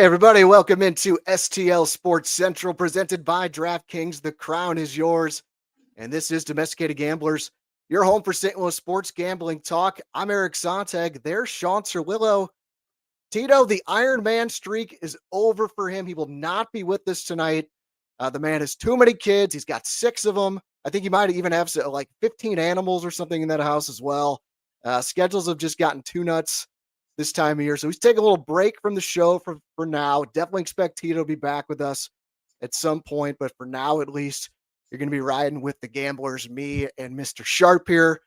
Hey, everybody, welcome into STL Sports Central, presented by DraftKings. The crown is yours, and this is Domesticated Gamblers, your home for St. Louis sports gambling talk. I'm Eric Sontag. There's Shawn Surwillo. Tito, the Iron Man streak is over for him. He will not be with us tonight. The man has too many kids. He's got 6 of them. I think he might even have like 15 animals or something in that house as well. Schedules have just gotten too nuts this time of year. So he's taking a little break from the show for now. Definitely expect Tito to be back with us at some point. But for now, at least, you're going to be riding with the Gamblers, me and Mr. Sharp here.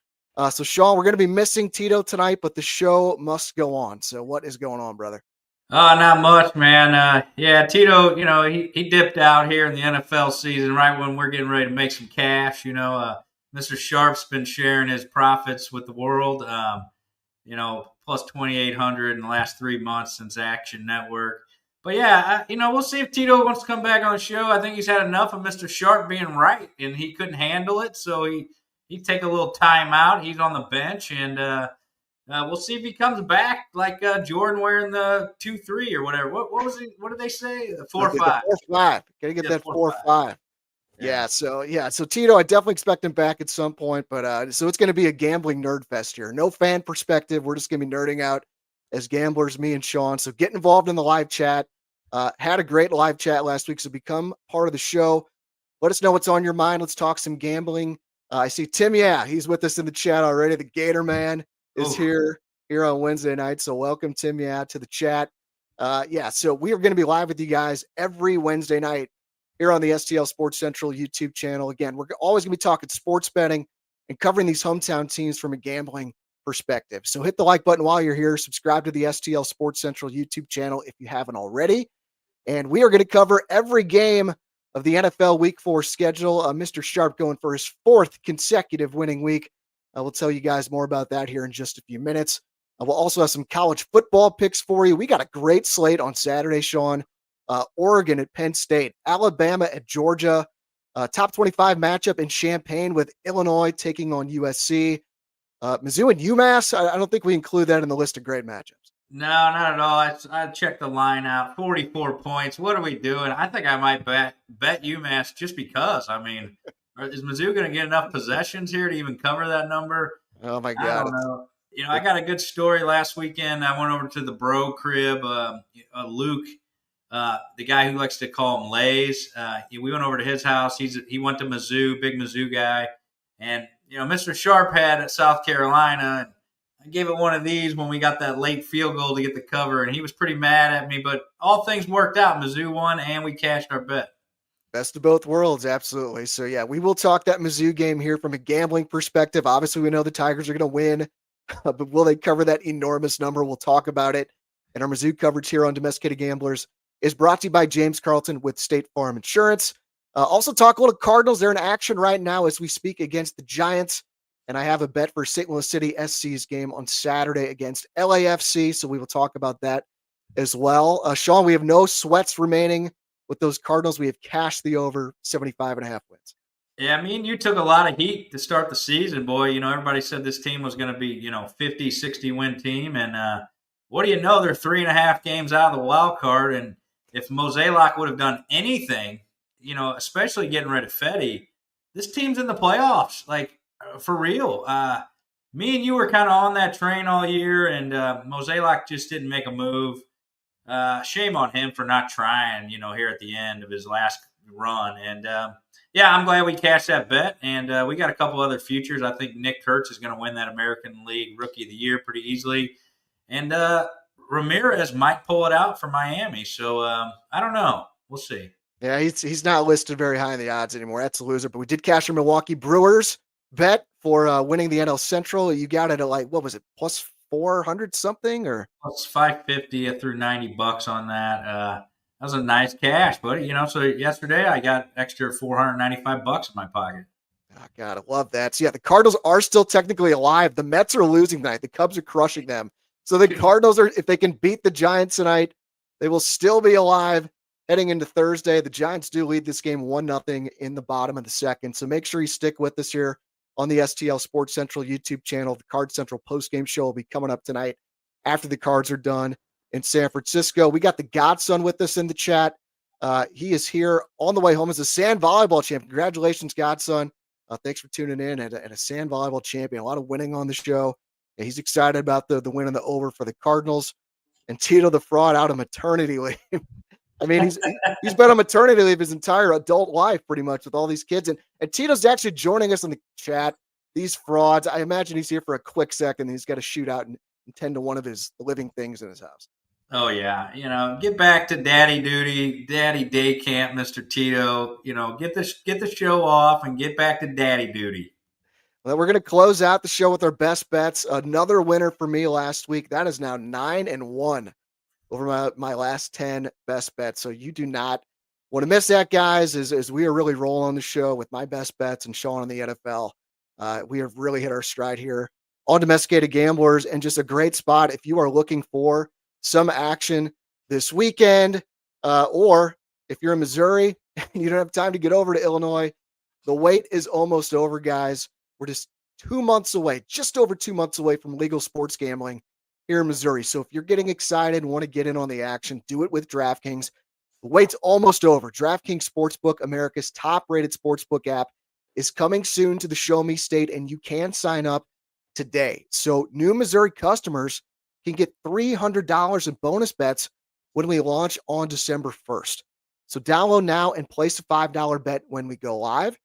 So, Shawn, we're going to be missing Tito tonight, but the show must go on. So what is going on, brother? Not much, man. Yeah, Tito, he dipped out here in the NFL season right when we're getting ready to make some cash. Mr. Sharp's been sharing his profits with the world. Plus 2,800 in the last 3 months since Action Network. But yeah, we'll see if Tito wants to come back on the show. I think he's had enough of Mr. Sharp being right, and he couldn't handle it, so he'd take a little time out. He's on the bench, and we'll see if he comes back like Jordan wearing the 2-3 or whatever. What was he? What did they say? The 4-5. 4-5. Gotta get that 4-5. Yeah. So Tito, I definitely expect him back at some point, but so it's going to be a gambling nerd fest here. No fan perspective. We're just going to be nerding out as gamblers, me and Shawn. So get involved in the live chat. Had a great live chat last week, so become part of the show. Let us know what's on your mind. Let's talk some gambling. I see Tim. Yeah, he's with us in the chat already. The Gator Man is here on Wednesday night. So welcome, Tim. Yeah, to the chat. So we are going to be live with you guys every Wednesday night here on the STL Sports Central YouTube channel. Again, we're always going to be talking sports betting and covering these hometown teams from a gambling perspective. So hit the like button while you're here. Subscribe to the STL Sports Central YouTube channel if you haven't already. And we are going to cover every game of the NFL Week 4 schedule. Mr. Sharp going for his 4th consecutive winning week. I will tell you guys more about that here in just a few minutes. We'll also have some college football picks for you. We got a great slate on Saturday, Shawn. Oregon at Penn State, Alabama at Georgia, top 25 matchup in Champaign with Illinois taking on USC. Mizzou and UMass, I don't think we include that in the list of great matchups. No, not at all. I checked the line out, 44 points. What are we doing? I think I might bet UMass just because. I mean, is Mizzou going to get enough possessions here to even cover that number? Oh, my God. I don't know. I got a good story last weekend. I went over to the bro crib, Luke, the guy who likes to call him Lays. We went over to his house. He went to Mizzou, big Mizzou guy. And, Mr. Sharp had at South Carolina. And I gave it one of these when we got that late field goal to get the cover. And he was pretty mad at me. But all things worked out. Mizzou won, and we cashed our bet. Best of both worlds, absolutely. So, yeah, we will talk that Mizzou game here from a gambling perspective. Obviously, we know the Tigers are going to win. But will they cover that enormous number? We'll talk about it. And our Mizzou coverage here on Domesticated Gamblers is brought to you by James Carlton with State Farm Insurance. Also talk a little Cardinals. They're in action right now as we speak against the Giants. And I have a bet for St. Louis City SC's game on Saturday against LAFC. So we will talk about that as well. Shawn, we have no sweats remaining with those Cardinals. We have cashed the over 75.5 wins. Yeah, me and you took a lot of heat to start the season, boy. Everybody said this team was going to be, 50, 60 win team. And what do you know? They're 3.5 games out of the wild card. And if Mozeliak would have done anything, especially getting rid of Fetty, this team's in the playoffs, like for real. Me and you were kind of on that train all year, and Mozeliak just didn't make a move. Shame on him for not trying, here at the end of his last run. And I'm glad we cashed that bet. And we got a couple other futures. I think Nick Kurtz is going to win that American League Rookie of the Year pretty easily. And Ramirez might pull it out for Miami. So I don't know. We'll see. Yeah, he's not listed very high in the odds anymore. That's a loser. But we did cash our Milwaukee Brewers bet for winning the NL Central. You got it at what was it, plus 400 something or plus 550? I threw $90 on that. That was a nice cash, buddy. So yesterday I got extra $495 in my pocket. Oh, God, I love that. So, yeah, the Cardinals are still technically alive. The Mets are losing tonight. The Cubs are crushing them. So the Cardinals if they can beat the Giants tonight, they will still be alive heading into Thursday. The Giants do lead this game 1-0 in the bottom of the second. So make sure you stick with us here on the STL Sports Central YouTube channel. The Card Central postgame show will be coming up tonight after the Cards are done in San Francisco. We got the Godson with us in the chat. He is here on the way home as a sand volleyball champion. Congratulations, Godson. Thanks for tuning in and a sand volleyball champion. A lot of winning on the show. Yeah, he's excited about the win on the over for the Cardinals. And Tito the fraud out of maternity leave. I mean, he's been on maternity leave his entire adult life, pretty much, with all these kids. And Tito's actually joining us in the chat. These frauds. I imagine he's here for a quick second. And he's got to shoot out and tend to one of his living things in his house. Oh yeah, get back to daddy duty, daddy day camp, Mr. Tito. Get the show off and get back to daddy duty. Well, we're going to close out the show with our best bets. Another winner for me last week. That is now 9-1 over my last 10 best bets. So you do not want to miss that, guys, as we are really rolling on the show with my best bets and Shawn on the NFL. We have really hit our stride here on Domesticated Gamblers, and just a great spot if you are looking for some action this weekend, or if you're in Missouri and you don't have time to get over to Illinois, the wait is almost over, guys. We're just 2 months away, just over 2 months away from legal sports gambling here in Missouri. So if you're getting excited and want to get in on the action, do it with DraftKings. The wait's almost over. DraftKings Sportsbook, America's top-rated sportsbook app, is coming soon to the Show Me State, and you can sign up today. So new Missouri customers can get $300 in bonus bets when we launch on December 1st. So download now and place a $5 bet when we go live.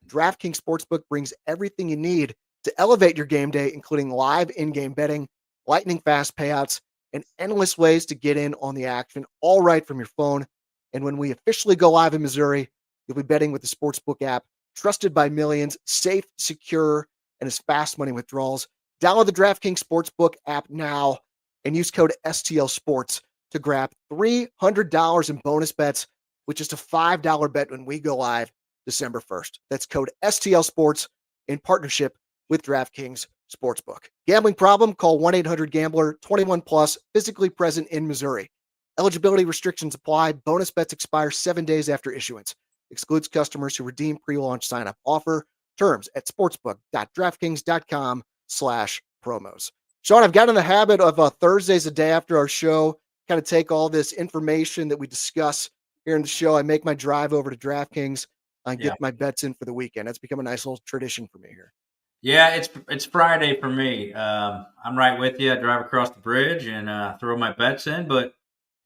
DraftKings Sportsbook brings everything you need to elevate your game day, including live in-game betting, lightning fast payouts, and endless ways to get in on the action, all right from your phone. And when we officially go live in Missouri, you'll be betting with the Sportsbook app, trusted by millions, safe, secure, and as fast money withdrawals. Download the DraftKings Sportsbook app now and use code STL Sports to grab $300 in bonus bets with just a $5 bet when we go live December 1st. That's code STL Sports in partnership with DraftKings Sportsbook. Gambling problem? Call 1-800-GAMBLER, 21 plus, physically present in Missouri. Eligibility restrictions apply. Bonus bets expire 7 days after issuance. Excludes customers who redeem pre-launch sign-up offer. Terms at sportsbook.draftkings.com/promos. Shawn, I've got in the habit of Thursdays, a day after our show, kind of take all this information that we discuss here in the show. I make my drive over to DraftKings and get my bets in for the weekend. That's become a nice little tradition for me here. Yeah, it's Friday for me. I'm right with you. I drive across the bridge and throw my bets in, but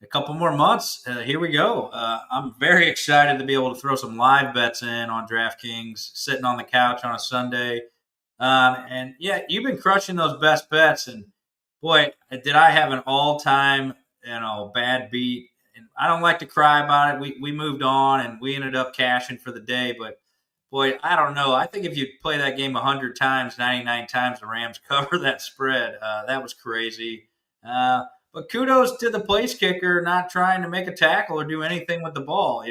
a couple more months, here we go. I'm very excited to be able to throw some live bets in on DraftKings, sitting on the couch on a Sunday. And yeah, you've been crushing those best bets, and boy, did I have an all-time, bad beat. And I don't like to cry about it. We moved on and we ended up cashing for the day, but boy, I don't know. I think if you play that game 100 times, 99 times the Rams cover that spread. That was crazy. But kudos to the place kicker not trying to make a tackle or do anything with the ball.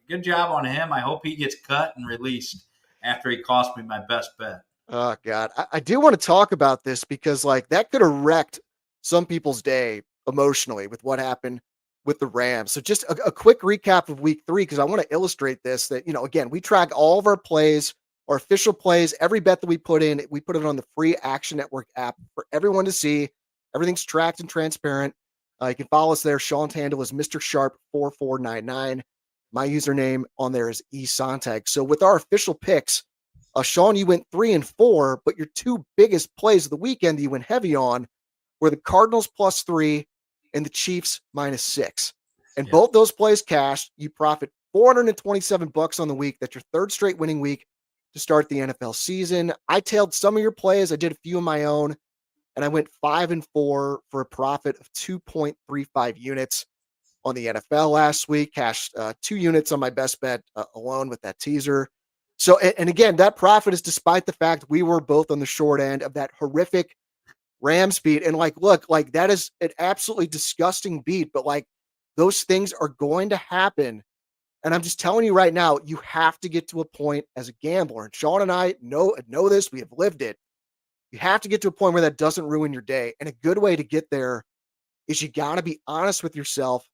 Good job on him. I hope he gets cut and released after he cost me my best bet. Oh, God. I do want to talk about this because, that could have wrecked some people's day emotionally with what happened with the Rams. So just a quick recap of week 3, because I want to illustrate this, that, again, we track all of our plays, our official plays, every bet that we put in, we put it on the free Action Network app for everyone to see. Everything's tracked and transparent. You can follow us there. Shawn's handle is Mr. Sharp 4499. My username on there is eSontag. So with our official picks, Shawn, you went 3-4, but your 2 biggest plays of the weekend that you went heavy on were the Cardinals +3 and the Chiefs -6. And both those plays cashed. You profit $427 on the week. That's your 3rd straight winning week to start the NFL season. I tailed some of your plays. I did a few of my own, and I went 5-4 for a profit of 2.35 units on the NFL last week. Cashed 2 units on my best bet alone with that teaser. So, and again, that profit is despite the fact we were both on the short end of that horrific Rams beat. And look, that is an absolutely disgusting beat, but those things are going to happen. And I'm just telling you right now, you have to get to a point as a gambler. And Shawn and I know this. We have lived it. You have to get to a point where that doesn't ruin your day. And a good way to get there is you got to be honest with yourself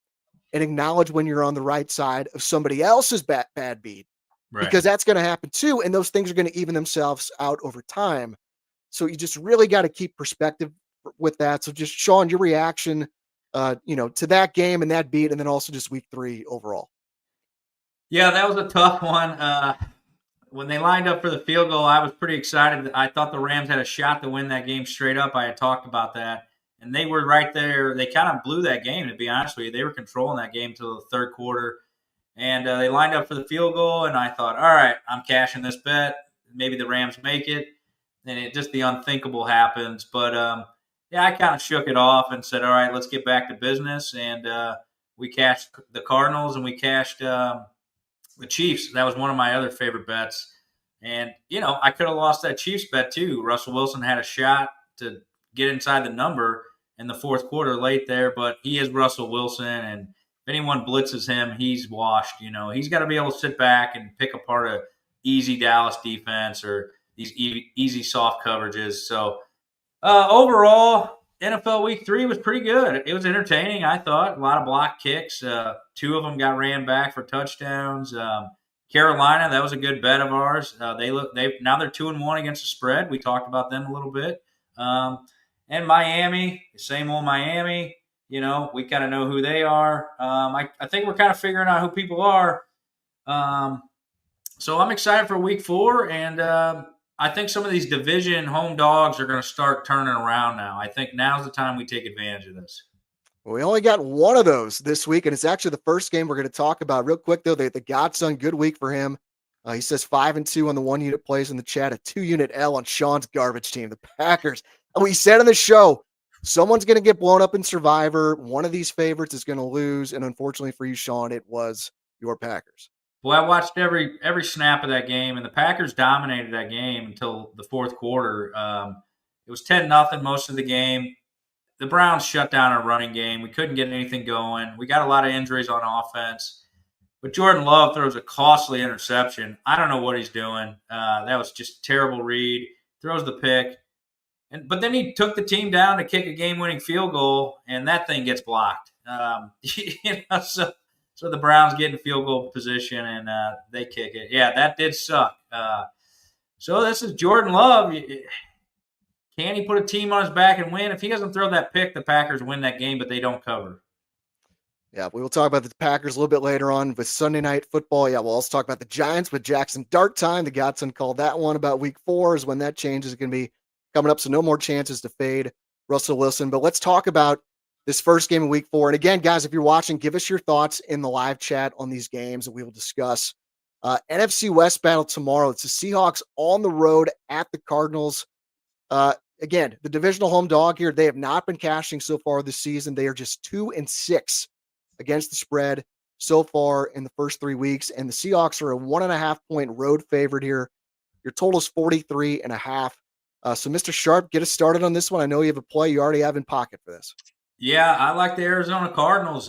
and acknowledge when you're on the right side of somebody else's bad beat. Right. Because that's going to happen too. And those things are going to even themselves out over time. So you just really got to keep perspective with that. So just, Shawn, your reaction to that game and that beat, and then also just week 3 overall. Yeah, that was a tough one. When they lined up for the field goal, I was pretty excited. I thought the Rams had a shot to win that game straight up. I had talked about that, and they were right there. They kind of blew that game, to be honest with you. They were controlling that game till the third quarter, and they lined up for the field goal, and I thought, all right, I'm cashing this bet. Maybe the Rams make it, and it just the unthinkable happens. But yeah, I kind of shook it off and said, all right, let's get back to business, and we cashed the Cardinals and we cashed the Chiefs. That was one of my other favorite bets. And, I could have lost that Chiefs bet too. Russell Wilson had a shot to get inside the number in the fourth quarter late there, but he is Russell Wilson. And if anyone blitzes him, he's washed. He's got to be able to sit back and pick apart a easy Dallas defense or these easy soft coverages. So overall, NFL Week 3 was pretty good. It was entertaining, I thought. A lot of block kicks. 2 of them got ran back for touchdowns. Carolina, that was a good bet of ours. Now they're 2-1 against the spread. We talked about them a little bit. And Miami, same old Miami. We kind of know who they are. I think we're kind of figuring out who people are. So I'm excited for Week 4, and I think some of these division home dogs are going to start turning around now. I think now's the time we take advantage of this. Well, we only got one of those this week, and it's actually the first game we're going to talk about real quick, though. The Godson, good week for him. He says 5-2 on the 1-unit plays in the chat, a 2-unit L on Sean's garbage team, the Packers. And we said on the show, someone's going to get blown up in Survivor. One of these favorites is going to lose, and unfortunately for you, Sean, it was your Packers. Well, I watched every snap of that game, and the Packers dominated that game until the fourth quarter. It was 10-0 most of the game. The Browns shut down our running game. We couldn't get anything going. We got a lot of injuries on offense. But Jordan Love throws a costly interception. I don't know what he's doing. That was just a terrible read. Throws the pick. But then he took the team down to kick a game-winning field goal, and that thing gets blocked. So the Browns get in field goal position, and they kick it. Yeah, that did suck. So this is Jordan Love. Can he put a team on his back and win? If he doesn't throw that pick, the Packers win that game, but they don't cover. Yeah, we will talk about the Packers a little bit later on with Sunday Night Football. Yeah, we'll also talk about the Giants with Jackson Dart Time. The Godson called that one about Week 4 is when that change is going to be coming up, so no more chances to fade Russell Wilson. But let's talk about this first game of Week 4. And again, guys, if you're watching, give us your thoughts in the live chat on these games that we will discuss. NFC West battle tomorrow. It's the Seahawks on the road at the Cardinals. Again, the divisional home dog here. They have not been cashing so far this season. They are just 2-6 against the spread so far in the first 3 weeks. And the Seahawks are a 1.5-point road favorite here. Your total is 43.5. So Mr. Sharp, get us started on this one. I know you have a play you already have in pocket for this. Yeah, I like the Arizona Cardinals.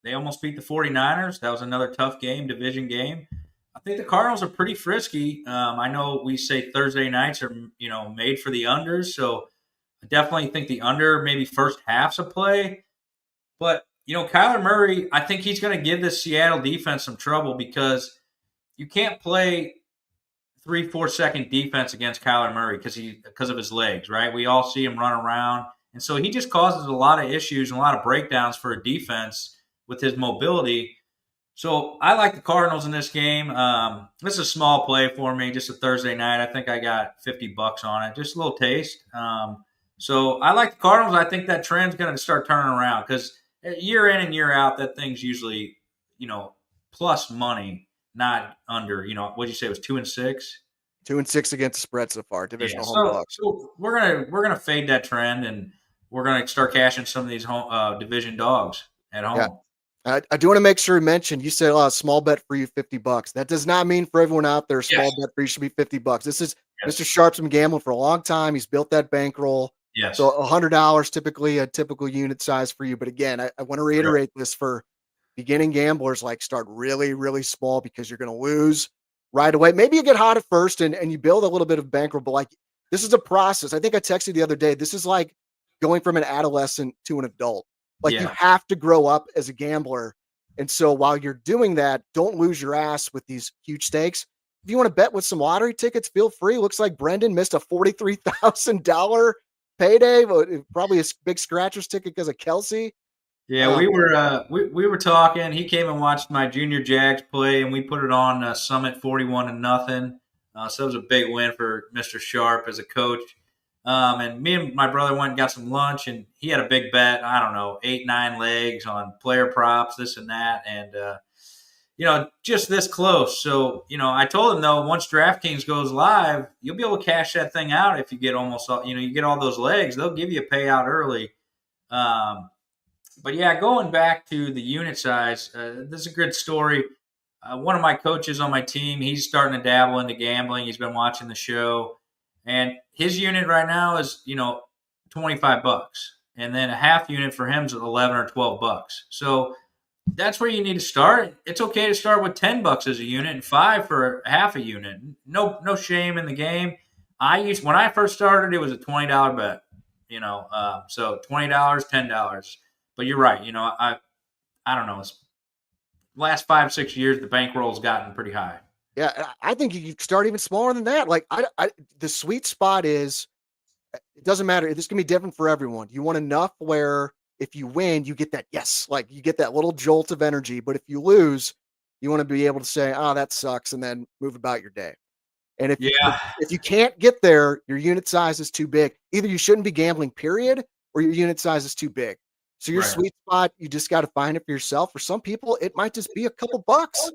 They almost beat the 49ers. That was another tough game, division game. I think the Cardinals are pretty frisky. I know we say Thursday nights are, made for the unders. So I definitely think the under, maybe first half's a play. But, Kyler Murray, I think he's going to give this Seattle defense some trouble because you can't play 3-4 second defense against Kyler Murray because of his legs, right? We all see him run around. And so he just causes a lot of issues and a lot of breakdowns for a defense with his mobility. So I like the Cardinals in this game. This is a small play for me, just a Thursday night. I think I got $50 on it, just a little taste. So I like the Cardinals. I think that trend's going to start turning around because year in and year out, that thing's usually, plus money, not under. What'd you say? It was 2-6? 2-6 against the spread so far. Divisional home dogs. So we're gonna fade that trend, and we're gonna start cashing some of these home division dogs at home. Yeah. I do want to make sure you mentioned you said small bet for you $50. That does not mean for everyone out there small bet for you should be $50. This is Mr. Sharp's been gambling for a long time. He's built that bankroll. Yes. So $100 typically a typical unit size for you. But again, I want to reiterate this for beginning gamblers, start really, really small because you're going to lose right away. Maybe you get hot at first and you build a little bit of bankroll, but this is a process. I think I texted you the other day. This is like going from an adolescent to an adult. You have to grow up as a gambler. And so while you're doing that, don't lose your ass with these huge stakes. If you want to bet with some lottery tickets, feel free. Looks like Brendan missed a $43,000 payday, probably a big scratcher's ticket because of Kelsey. Yeah, we were talking. He came and watched my junior Jags play, and we put it on Summit 41-0. So it was a big win for Mr. Sharp as a coach. And me and my brother went and got some lunch, and he had a big bet. I don't know, 8-9 legs on player props, this and that, and just this close. So I told him though, once DraftKings goes live, you'll be able to cash that thing out if you get almost all. You get all those legs. They'll give you a payout early. But yeah, going back to the unit size, this is a good story. One of my coaches on my team, he's starting to dabble into gambling. He's been watching the show, and his unit right now is $25, and then a half unit for him is $11 or $12. So that's where you need to start. It's okay to start with $10 as a unit and $5 for half a unit. No shame in the game. When I first started, it was a $20 bet. So $20, $10. But you're right. I don't know. Last 5-6 years, the bankroll's gotten pretty high. Yeah, I think you could start even smaller than that. Like, the sweet spot is, it doesn't matter. This can be different for everyone. You want enough where if you win, you get that yes, like you get that little jolt of energy. But if you lose, you want to be able to say, "Oh, that sucks," and then move about your day. And if you can't get there, your unit size is too big. Either you shouldn't be gambling, period, or your unit size is too big. So your sweet spot, you just got to find it for yourself. For some people, it might just be a couple bucks.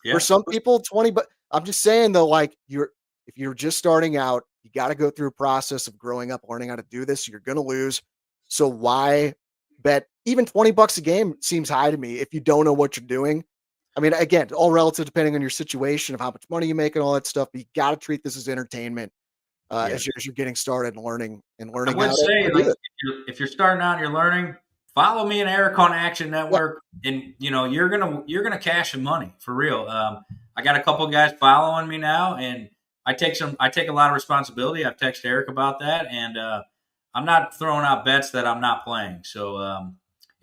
Yeah. For some people, 20. But I'm just saying though, like if you're just starting out, you got to go through a process of growing up, learning how to do this. You're going to lose. So why bet even $20 a game seems high to me if you don't know what you're doing. I mean, again, all relative depending on your situation of how much money you make and all that stuff. But you got to treat this as entertainment as you're getting started and learning. I would say, like, if you're starting out and you're learning, follow me and Eric on Action Network, and you're gonna cash some money for real. I got a couple of guys following me now, and I take a lot of responsibility. I've texted Eric about that, and I'm not throwing out bets that I'm not playing. So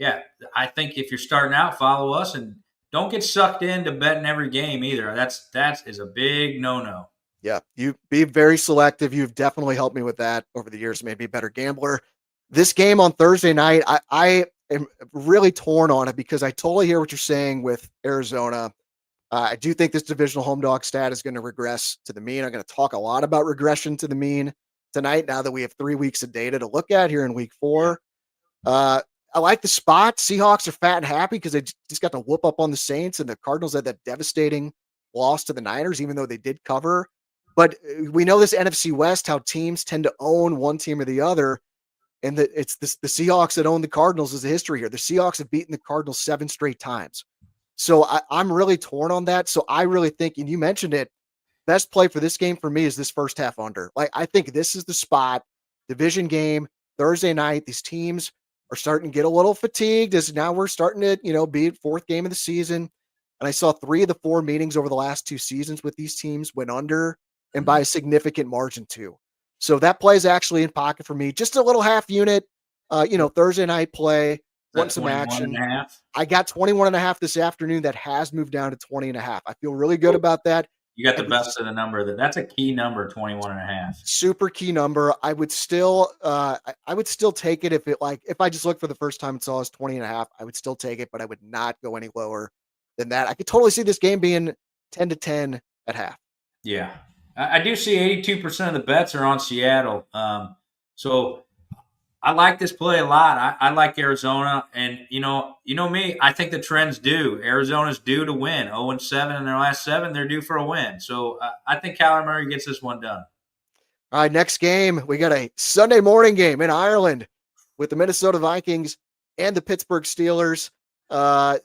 I think if you're starting out, follow us and don't get sucked into betting every game either. That is a big no. Yeah, you be very selective. You've definitely helped me with that over the years. Maybe a better gambler. This game on Thursday night, I am really torn on it because I totally hear what you're saying with Arizona. I do think this divisional home dog stat is going to regress to the mean. I'm going to talk a lot about regression to the mean tonight now that we have 3 weeks of data to look at here in week 4. I like the spot. Seahawks are fat and happy because they just got to whoop up on the Saints, and the Cardinals had that devastating loss to the Niners, even though they did cover. But we know this NFC West, how teams tend to own one team or the other. And it's the Seahawks that own the Cardinals is the history here. The Seahawks have beaten the Cardinals 7 straight times. So I'm really torn on that. So I really think, and you mentioned it, best play for this game for me is this first half under. Like, I think this is the spot. Division game, Thursday night. These teams are starting to get a little fatigued as now we're starting to, be at 4th game of the season. And I saw 3 of the 4 meetings over the last 2 seasons with these teams went under and by a significant margin too. So that play is actually in pocket for me. Just a little half unit, Thursday night play. Want some action. I got 21.5 this afternoon. That has moved down to 20.5. I feel really good about that. You got the best of the number. That's a key number, 21.5. Super key number. I would still take it if I just look for the first time and saw it's 20.5. I would still take it, but I would not go any lower than that. I could totally see this game being 10-10 at half. Yeah. I do see 82% of the bets are on Seattle. So I like this play a lot. I like Arizona. And, you know me, I think the trend's due. Arizona's due to win. 0-7 in their last 7. They're due for a win. So I think Kyler Murray gets this one done. All right, next game. We got a Sunday morning game in Ireland with the Minnesota Vikings and the Pittsburgh Steelers.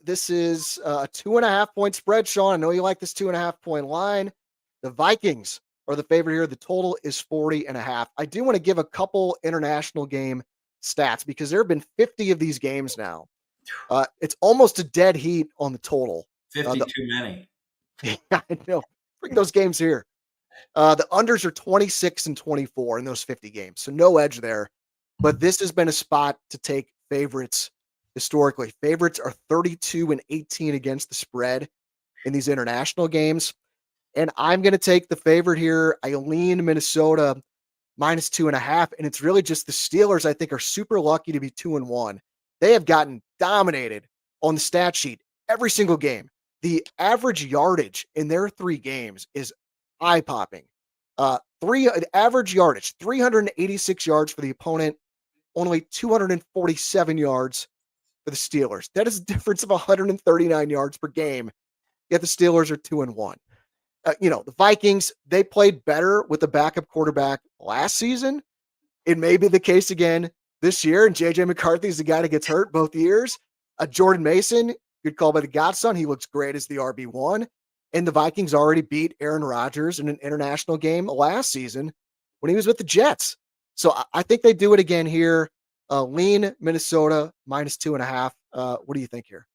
This is a 2.5-point spread, Shawn. I know you like this 2.5-point line. The Vikings are the favorite here. The total is 40.5. I do want to give a couple international game stats because there have been 50 of these games now. It's almost a dead heat on the total. 50 too many. I know. Bring those games here. The unders are 26 and 24 in those 50 games. So no edge there. But this has been a spot to take favorites historically. Favorites are 32 and 18 against the spread in these international games. And I'm going to take the favorite here. I lean Minnesota -2.5. And it's really just the Steelers, I think, are super lucky to be 2-1. they have gotten dominated on the stat sheet every single game. The average yardage in their 3 games is eye-popping. Average yardage, 386 yards for the opponent, only 247 yards for the Steelers. That is a difference of 139 yards per game, yet the Steelers are 2-1. The Vikings, they played better with the backup quarterback last season. It may be the case again this year, and J.J. McCarthy is the guy that gets hurt both years. Jordan Mason, good call by the Godson. He looks great as the RB1. And the Vikings already beat Aaron Rodgers in an international game last season when he was with the Jets. So I think they do it again here. Lean Minnesota -2.5. What do you think here?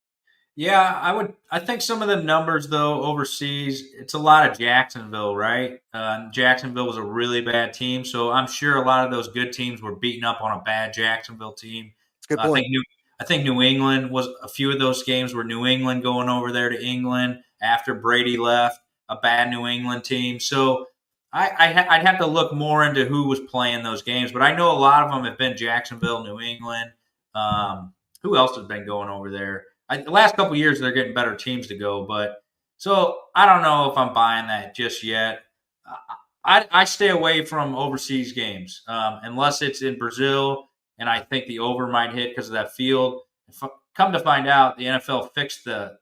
Yeah, I think some of the numbers, though, overseas, it's a lot of Jacksonville, right? Jacksonville was a really bad team, so I'm sure a lot of those good teams were beating up on a bad Jacksonville team. That's a good point. I think New England was a few of those games were New England going over there to England after Brady left, a bad New England team. So I'd have to look more into who was playing those games, but I know a lot of them have been Jacksonville, New England. Who else has been going over there? The last couple of years, they're getting better teams to go, but so I don't know if I'm buying that just yet. I stay away from overseas games unless it's in Brazil, and I think the over might hit because of that field. Come to find out, the NFL fixed the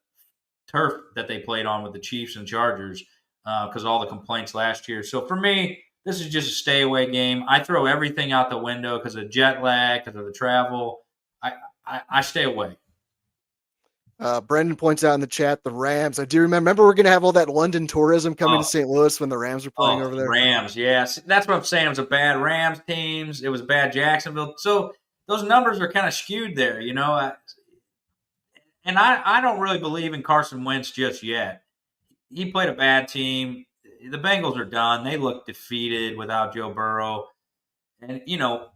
turf that they played on with the Chiefs and Chargers because of all the complaints last year. So for me, this is just a stay away game. I throw everything out the window because of jet lag, because of the travel. I stay away. Brendan points out in the chat the Rams. I do remember we're going to have all that London tourism coming to St. Louis when the Rams were playing over there. Rams, yes. That's what I'm saying. It was a bad Rams teams. It was bad Jacksonville. So those numbers are kind of skewed there, And I don't really believe in Carson Wentz just yet. He played a bad team. The Bengals are done. They look defeated without Joe Burrow. And,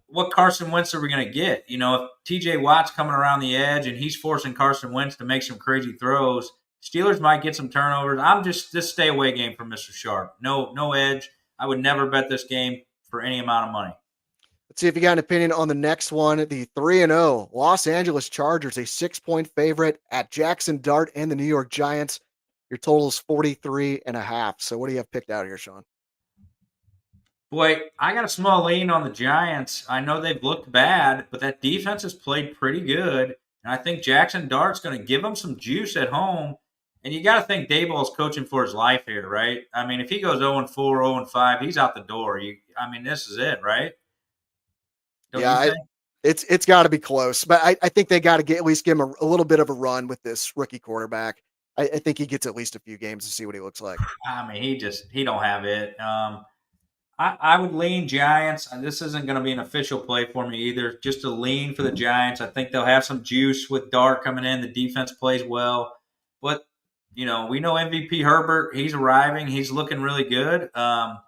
what Carson Wentz are we going to get? If T.J. Watt's coming around the edge and he's forcing Carson Wentz to make some crazy throws, Steelers might get some turnovers. I'm just this stay away game from Mr. Sharp. No edge. I would never bet this game for any amount of money. Let's see if you got an opinion on the next one. The 3-0 Los Angeles Chargers, a 6-point favorite at Jackson Dart and the New York Giants. Your total is 43.5. So what do you have picked out here, Sean? Boy, I got a small lean on the Giants. I know they've looked bad, but that defense has played pretty good. And I think Jackson Dart's going to give them some juice at home. And you got to think Daboll's coaching for his life here, right? I mean, if he goes 0-4, 0-5, he's out the door. This is it, right? It's got to be close. But I think they got to at least give him a little bit of a run with this rookie quarterback. I think he gets at least a few games to see what he looks like. He don't have it. I would lean Giants. This isn't going to be an official play for me either. Just a lean for the Giants. I think they'll have some juice with Dart coming in. The defense plays well. But, we know MVP Herbert. He's arriving. He's looking really good.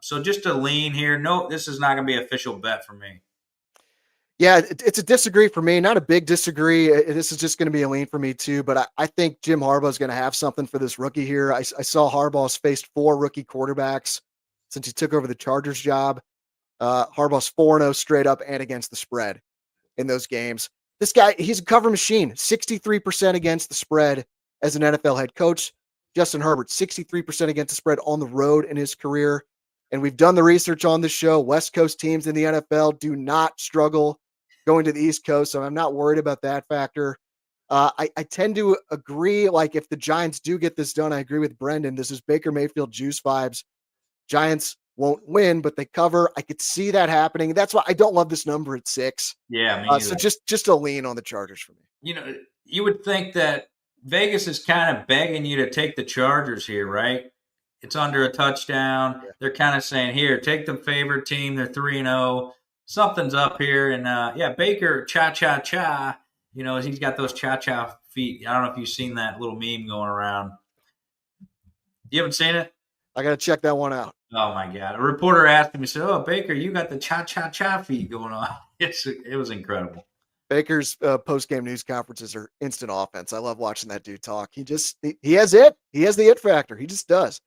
So just a lean here. No, this is not going to be an official bet for me. Yeah, it's a disagree for me. Not a big disagree. This is just going to be a lean for me too. But I think Jim Harbaugh is going to have something for this rookie here. I saw Harbaugh's faced 4 rookie quarterbacks since he took over the Chargers job. Harbaugh's 4-0 straight up and against the spread in those games. This guy, he's a cover machine. 63% against the spread as an NFL head coach. Justin Herbert, 63% against the spread on the road in his career. And we've done the research on this show. West Coast teams in the NFL do not struggle going to the East Coast, so I'm not worried about that factor. I tend to agree, like if the Giants do get this done, I agree with Brendan. This is Baker Mayfield juice vibes. Giants won't win, but they cover. I could see that happening. That's why I don't love this number at 6. Yeah, so just a lean on the Chargers for me. You would think that Vegas is kind of begging you to take the Chargers here, right? It's under a touchdown. Yeah. They're kind of saying, here, take the favorite team. They're 3-0. Something's up here. And, Baker, cha-cha-cha, he's got those cha-cha feet. I don't know if you've seen that little meme going around. You haven't seen it? I got to check that one out. Oh, my God. A reporter asked him, he said, oh, Baker, you got the cha-cha-cha feet going on. It was incredible. Baker's post-game news conferences are instant offense. I love watching that dude talk. He has it. He has the it factor. He just does.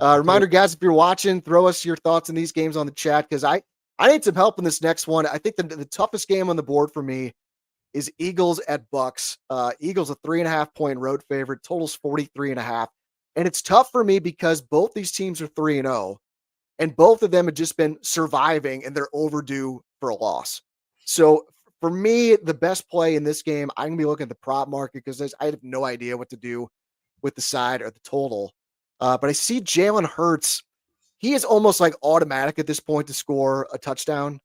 Reminder, guys, if you're watching, throw us your thoughts in these games on the chat because I need some help in this next one. I think the toughest game on the board for me is Eagles at Bucks. Eagles a 3.5-point road favorite. Total's 43.5. And it's tough for me because both these teams are 3-0, and both of them have just been surviving and they're overdue for a loss. So for me, the best play in this game, I'm gonna be looking at the prop market because I have no idea what to do with the side or the total. But I see Jalen Hurts. He is almost like automatic at this point to score a touchdown.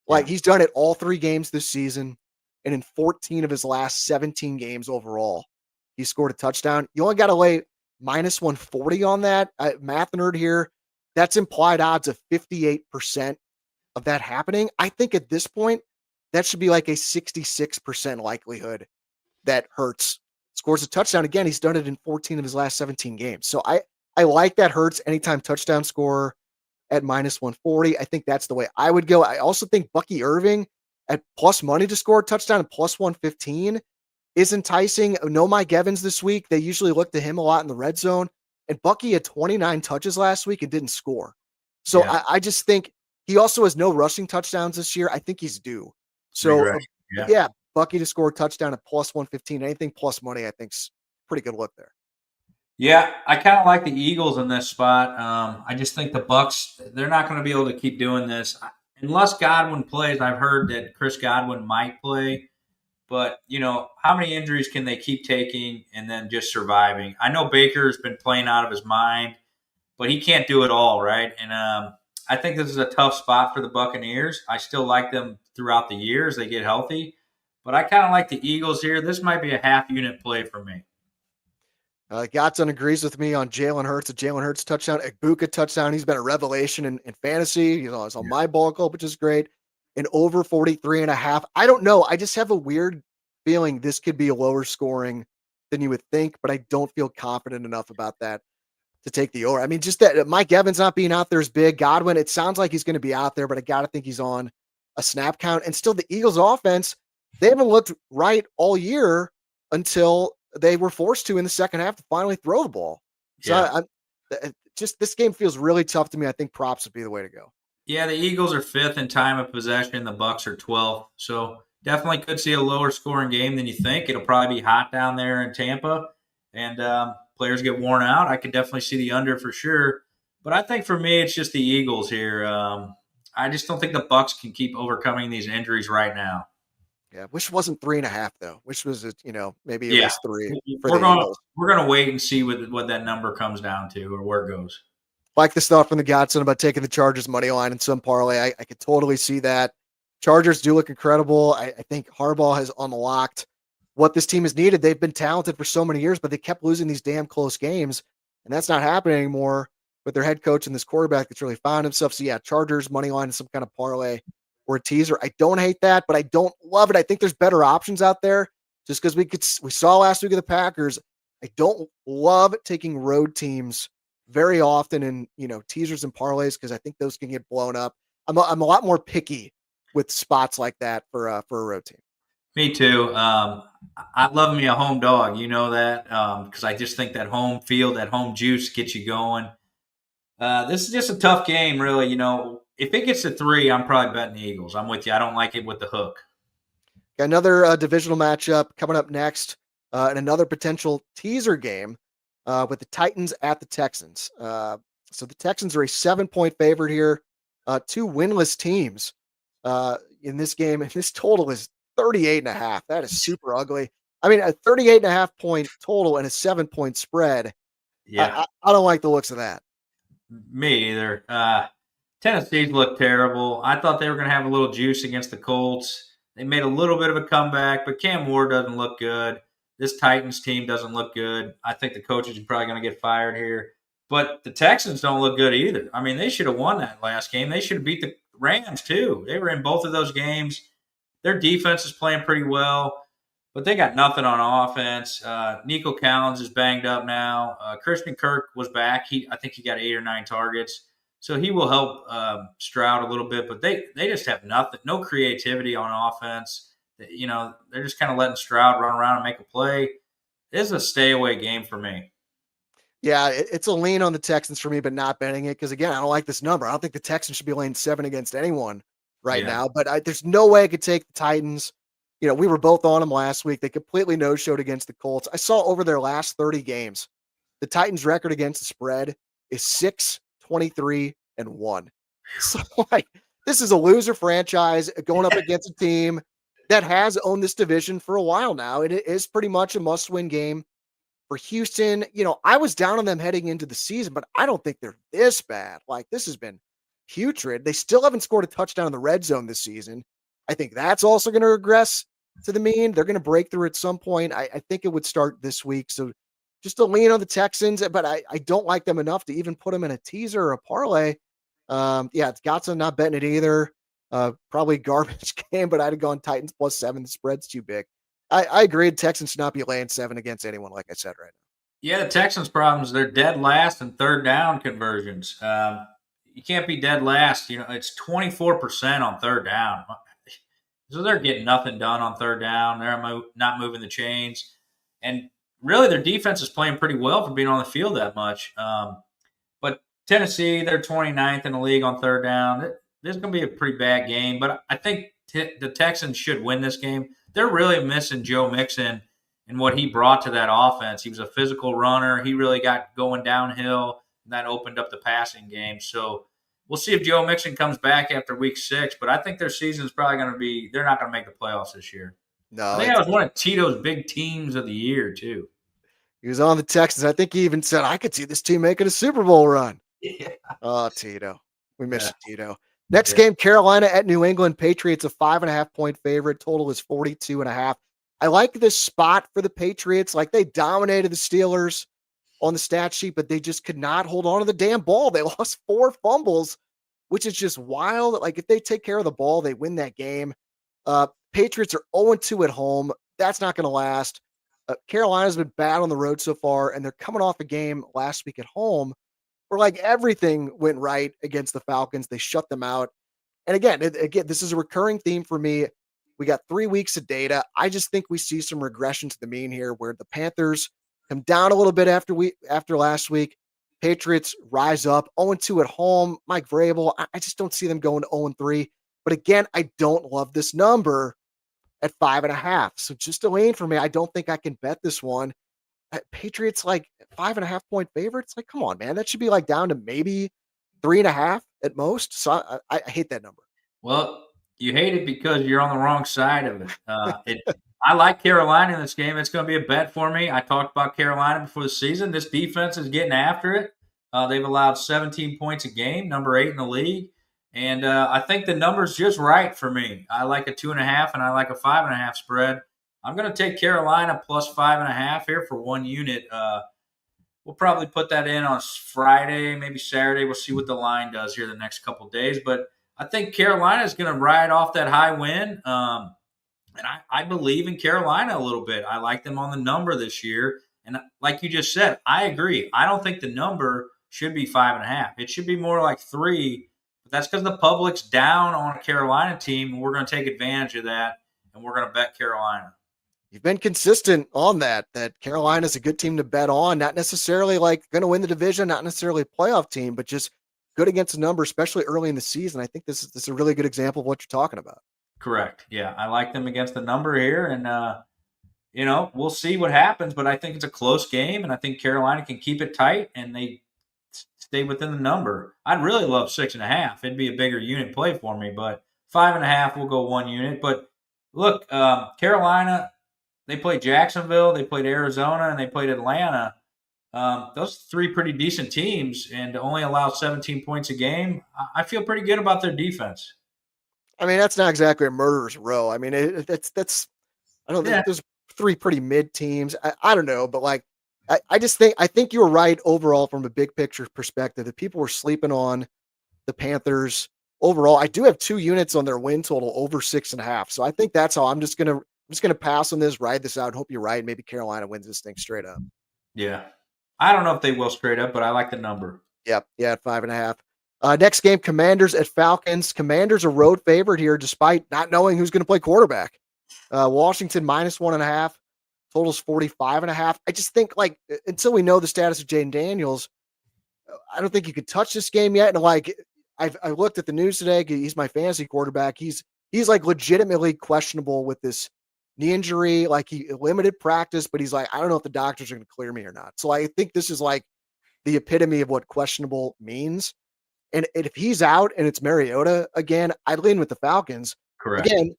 Like, Yeah. he's done it all 3 games this season, and in 14 of his last 17 games overall, he scored a touchdown. You only got to lay -140 on that. Math nerd here. That's implied odds of 58% of that happening. I think at this point, that should be like a 66% likelihood that Hurts scores a touchdown. Again, he's done it in 14 of his last 17 games. So I like that Hurts anytime touchdown scorer at -140. I think that's the way I would go. I also think Bucky Irving at plus money to score a touchdown and plus 115 is enticing. No Mike Evans this week. They usually look to him a lot in the red zone. And Bucky had 29 touches last week and didn't score. So Yeah. I just think he also has no rushing touchdowns this year. I think he's due. So Yeah. yeah, Bucky to score a touchdown at plus 115. Anything plus money, I think's pretty good look there. Yeah, I kind of like the Eagles in this spot. I just think the Bucks, they're not going to be able to keep doing this unless Godwin plays. I've heard that Chris Godwin might play, but how many injuries can they keep taking and then just surviving? I know Baker's been playing out of his mind, but he can't do it all, right? And I think this is a tough spot for the Buccaneers. I still like them throughout the year as they get healthy, but I kind of like the Eagles here. This might be a half unit play for me. Gotson agrees with me on Jalen Hurts. A Jalen Hurts touchdown, Ibuka touchdown. He's been a revelation in fantasy. He's on my ball club, which is great. And over 43.5. I don't know. I just have a weird feeling this could be a lower scoring than you would think, but I don't feel confident enough about that to take the over. I mean, just that Mike Evans not being out there is big. Godwin, it sounds like he's going to be out there, but I got to think he's on a snap count. And still, the Eagles offense, they haven't looked right all year until they were forced to in the second half to finally throw the ball. So just this game feels really tough to me. I think props would be the way to go. Yeah, the Eagles are 5th in time of possession. The Bucks are 12th. So definitely could see a lower scoring game than you think. It'll probably be hot down there in Tampa, and players get worn out. I could definitely see the under for sure. But I think for me, it's just the Eagles here. I just don't think the Bucks can keep overcoming these injuries right now. Yeah, wish it wasn't 3.5 though. Wish was maybe it was 3 for we're the gonna Eagles. we're gonna wait and see what that number comes down to or where it goes. Like the stuff from the Godson about taking the Chargers money line in some parlay. I could totally see that. Chargers do look incredible. I think Harbaugh has unlocked what this team has needed. They've been talented for so many years, but they kept losing these damn close games, and that's not happening anymore with their head coach and this quarterback that's really found himself. So yeah, Chargers money line in some kind of parlay or a teaser. I don't hate that, but I don't love it. I think there's better options out there just because we saw last week of the Packers. I don't love taking road teams very often in, teasers and parlays because I think those can get blown up. I'm a lot more picky with spots like that for a road team. Me too. I love me a home dog. You know that because I just think that home field, that home juice gets you going. This is just a tough game, really. If it gets to 3, I'm probably betting the Eagles. I'm with you. I don't like it with the hook. Got another divisional matchup coming up next, and another potential teaser game with the Titans at the Texans. So the Texans are a 7-point favorite here. 2 winless teams in this game, and this total is 38.5. That is super ugly. I mean, a 38.5 point total and a 7-point spread. Yeah, I don't like the looks of that. me either. Tennessee's looked terrible. I thought they were going to have a little juice against the Colts. They made a little bit of a comeback, but Cam Ward doesn't look good. This Titans team doesn't look good. I think the coaches are probably going to get fired here. But the Texans don't look good either. I mean, they should have won that last game. They should have beat the Rams too. They were in both of those games. Their defense is playing pretty well, but they got nothing on offense. Nico Collins is banged up now. Christian Kirk was back. I think he got 8 or 9 targets. So he will help Stroud a little bit, but they just have nothing, no creativity on offense. They're just kind of letting Stroud run around and make a play. This is a stay away game for me. Yeah, it's a lean on the Texans for me, but not betting it because, again, I don't like this number. I don't think the Texans should be laying 7 against anyone right now, but there's no way I could take the Titans. we were both on them last week. They completely no-showed against the Colts. I saw over their last 30 games, the Titans' record against the spread is 6-23-1. So, this is a loser franchise going up against a team that has owned this division for a while now, and it is pretty much a must-win game for Houston. I was down on them heading into the season, but I don't think they're this bad. This has been putrid. They still haven't scored a touchdown in the red zone this season. I think that's also going to regress to the mean. They're going to break through at some point. I think it would start this week. So just to lean on the Texans, but I don't like them enough to even put them in a teaser or a parlay. It's Gatson not betting it either. Probably garbage game, but I'd have gone Titans +7. The spread's too big. I agree. Texans should not be laying 7 against anyone, like I said right now. Yeah, the Texans' problems, they're dead last in third down conversions. You can't be dead last. It's 24% on third down. So they're getting nothing done on third down. They're not moving the chains. And really, their defense is playing pretty well for being on the field that much. But Tennessee, they're 29th in the league on third down. This is going to be a pretty bad game. But I think the Texans should win this game. They're really missing Joe Mixon and what he brought to that offense. He was a physical runner. He really got going downhill, and that opened up the passing game. So we'll see if Joe Mixon comes back after week 6, but I think their season is probably going to be – they're not going to make the playoffs this year. No. I think that was one of Tito's big teams of the year, too. He was on the Texans. I think he even said, I could see this team making a Super Bowl run. Yeah. Oh, Tito. We miss you, Tito. Next game, Carolina at New England. Patriots a 5.5-point favorite. Total is 42.5. I like this spot for the Patriots. They dominated the Steelers on the stat sheet, but they just could not hold on to the damn ball. They lost 4 fumbles, which is just wild. If they take care of the ball, they win that game. Patriots are 0-2 at home. That's not going to last. Carolina's been bad on the road so far, and they're coming off a game last week at home where everything went right against the Falcons. They shut them out. And again, this is a recurring theme for me. We got 3 weeks of data. I just think we see some regression to the mean here where the Panthers come down a little bit after last week. Patriots rise up 0-2 at home. Mike Vrabel, I just don't see them going 0-3. But again, I don't love this number at 5.5. So just a lane for me. I don't think I can bet this one. Patriots 5.5-point favorites. Come on, man. That should be down to maybe 3.5 at most. So I hate that number. Well, you hate it because you're on the wrong side of it. I like Carolina in this game. It's going to be a bet for me. I talked about Carolina before the season. This defense is getting after it. They've allowed 17 points a game, number 8 in the league. And I think the number's just right for me. I like a 2.5 and I like a 5.5 spread. I'm going to take Carolina plus 5.5 here for 1 unit. We'll probably put that in on Friday, maybe Saturday. We'll see what the line does here the next couple of days. But I think Carolina is going to ride off that high win. And I believe in Carolina a little bit. I like them on the number this year. And like you just said, I agree. I don't think the number should be 5.5. It should be more like 3. But that's because the public's down on a Carolina team. And we're going to take advantage of that. And we're going to bet Carolina. You've been consistent on that Carolina's a good team to bet on. Not necessarily going to win the division, not necessarily a playoff team, but just good against the number, especially early in the season. I think this is a really good example of what you're talking about. Correct. Yeah, I like them against the number here, and we'll see what happens. But I think it's a close game, and I think Carolina can keep it tight, and they stay within the number. I'd really love 6.5. It'd be a bigger unit play for me, but 5.5 will go 1 unit. But look, Carolina, they played Jacksonville, they played Arizona, and they played Atlanta. Those 3 pretty decent teams, and to only allow 17 points a game, I feel pretty good about their defense. I mean, that's not exactly a murderer's row. I mean, that's I don't think there's 3 pretty mid teams. I don't know, but I think you were right overall from a big picture perspective that people were sleeping on the Panthers overall. I do have 2 units on their win total over 6.5. So I think that's how I'm just gonna pass on this, ride this out, and hope you're right. Maybe Carolina wins this thing straight up. Yeah. I don't know if they will straight up, but I like the number. Yeah, at 5.5. Next game, Commanders at Falcons. Commanders a road favorite here, despite not knowing who's going to play quarterback. Washington -1.5. Totals 45.5. I just think until we know the status of Jaden Daniels, I don't think you could touch this game yet. And I looked at the news today. He's my fantasy quarterback. He's legitimately questionable with this knee injury, like he limited practice, but he's like, I don't know if the doctors are going to clear me or not. So I think this is like the epitome of what questionable means. And if he's out and it's Mariota again, I'd lean with the Falcons. Correct. Again,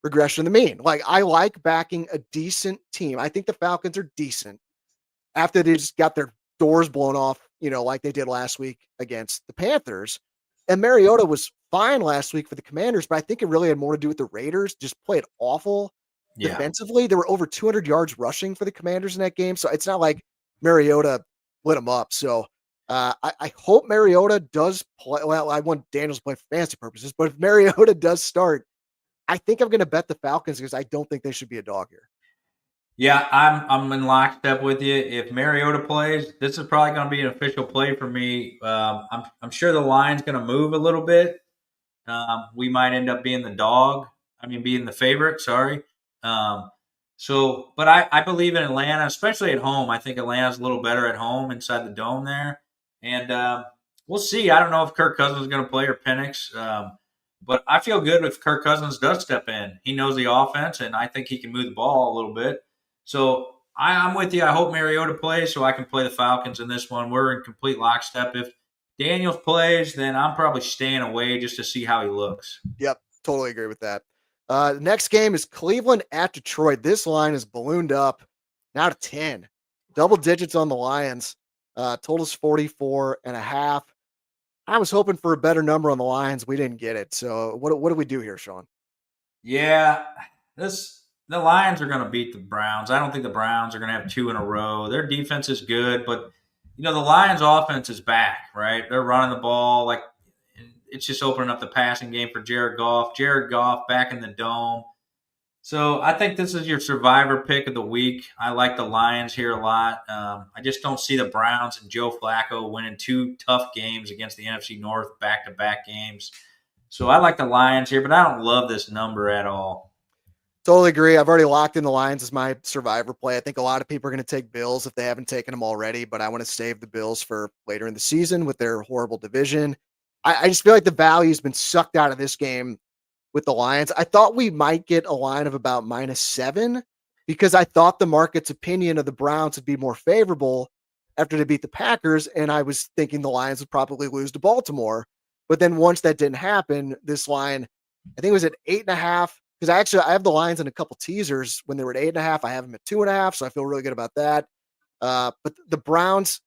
regression to the mean. Like I like backing a decent team. I think the Falcons are decent after they just got their doors blown off, like they did last week against the Panthers. And Mariota was fine last week for the Commanders, but I think it really had more to do with the Raiders. Just played awful defensively. There were over 200 yards rushing for the Commanders in that game. So it's not like Mariota lit them up. So I hope Mariota does play. Well, I want Daniels to play for fantasy purposes, but if Mariota does start, I think I'm going to bet the Falcons because I don't think they should be a dog here. Yeah, I'm in lockstep with you. If Mariota plays, this is probably going to be an official play for me. I'm sure the line's going to move a little bit. We might end up being the dog. Being the favorite. Sorry. But I believe in Atlanta, especially at home. I think Atlanta's a little better at home inside the dome there, and we'll see. I don't know if Kirk Cousins is going to play or Penix. But I feel good if Kirk Cousins does step in. He knows the offense, and I think he can move the ball a little bit. So I'm with you. I hope Mariota plays so I can play the Falcons in this one. We're in complete lockstep. If Daniels plays, then I'm probably staying away just to see how he looks. Yep, totally agree with that. The next game is Cleveland at Detroit. This line is ballooned up now to 10. Double digits on the Lions. Total's 44.5. I was hoping for a better number on the Lions. We didn't get it. So what do we do here, Shawn? Yeah, the Lions are going to beat the Browns. I don't think the Browns are going to have two in a row. Their defense is good, but the Lions' offense is back, right? They're running the ball like it's just opening up the passing game for Jared Goff. Jared Goff back in the dome. So I think this is your survivor pick of the week. I like the Lions here a lot. I just don't see the Browns and Joe Flacco winning two tough games against the NFC North back-to-back games. So I like the Lions here, but I don't love this number at all. Totally agree. I've already locked in the Lions as my survivor play. I think a lot of people are going to take Bills if they haven't taken them already, but I want to save the Bills for later in the season with their horrible division. I just feel like the value's been sucked out of this game with the Lions. I thought we might get a line of about -7 because I thought the market's opinion of the Browns would be more favorable after they beat the Packers. And I was thinking the Lions would probably lose to Baltimore. But then once that didn't happen, this line, I think it was at 8.5. Because I have the Lions in a couple teasers when they were at 8.5. I have them at 2.5. So I feel really good about that. But the Browns,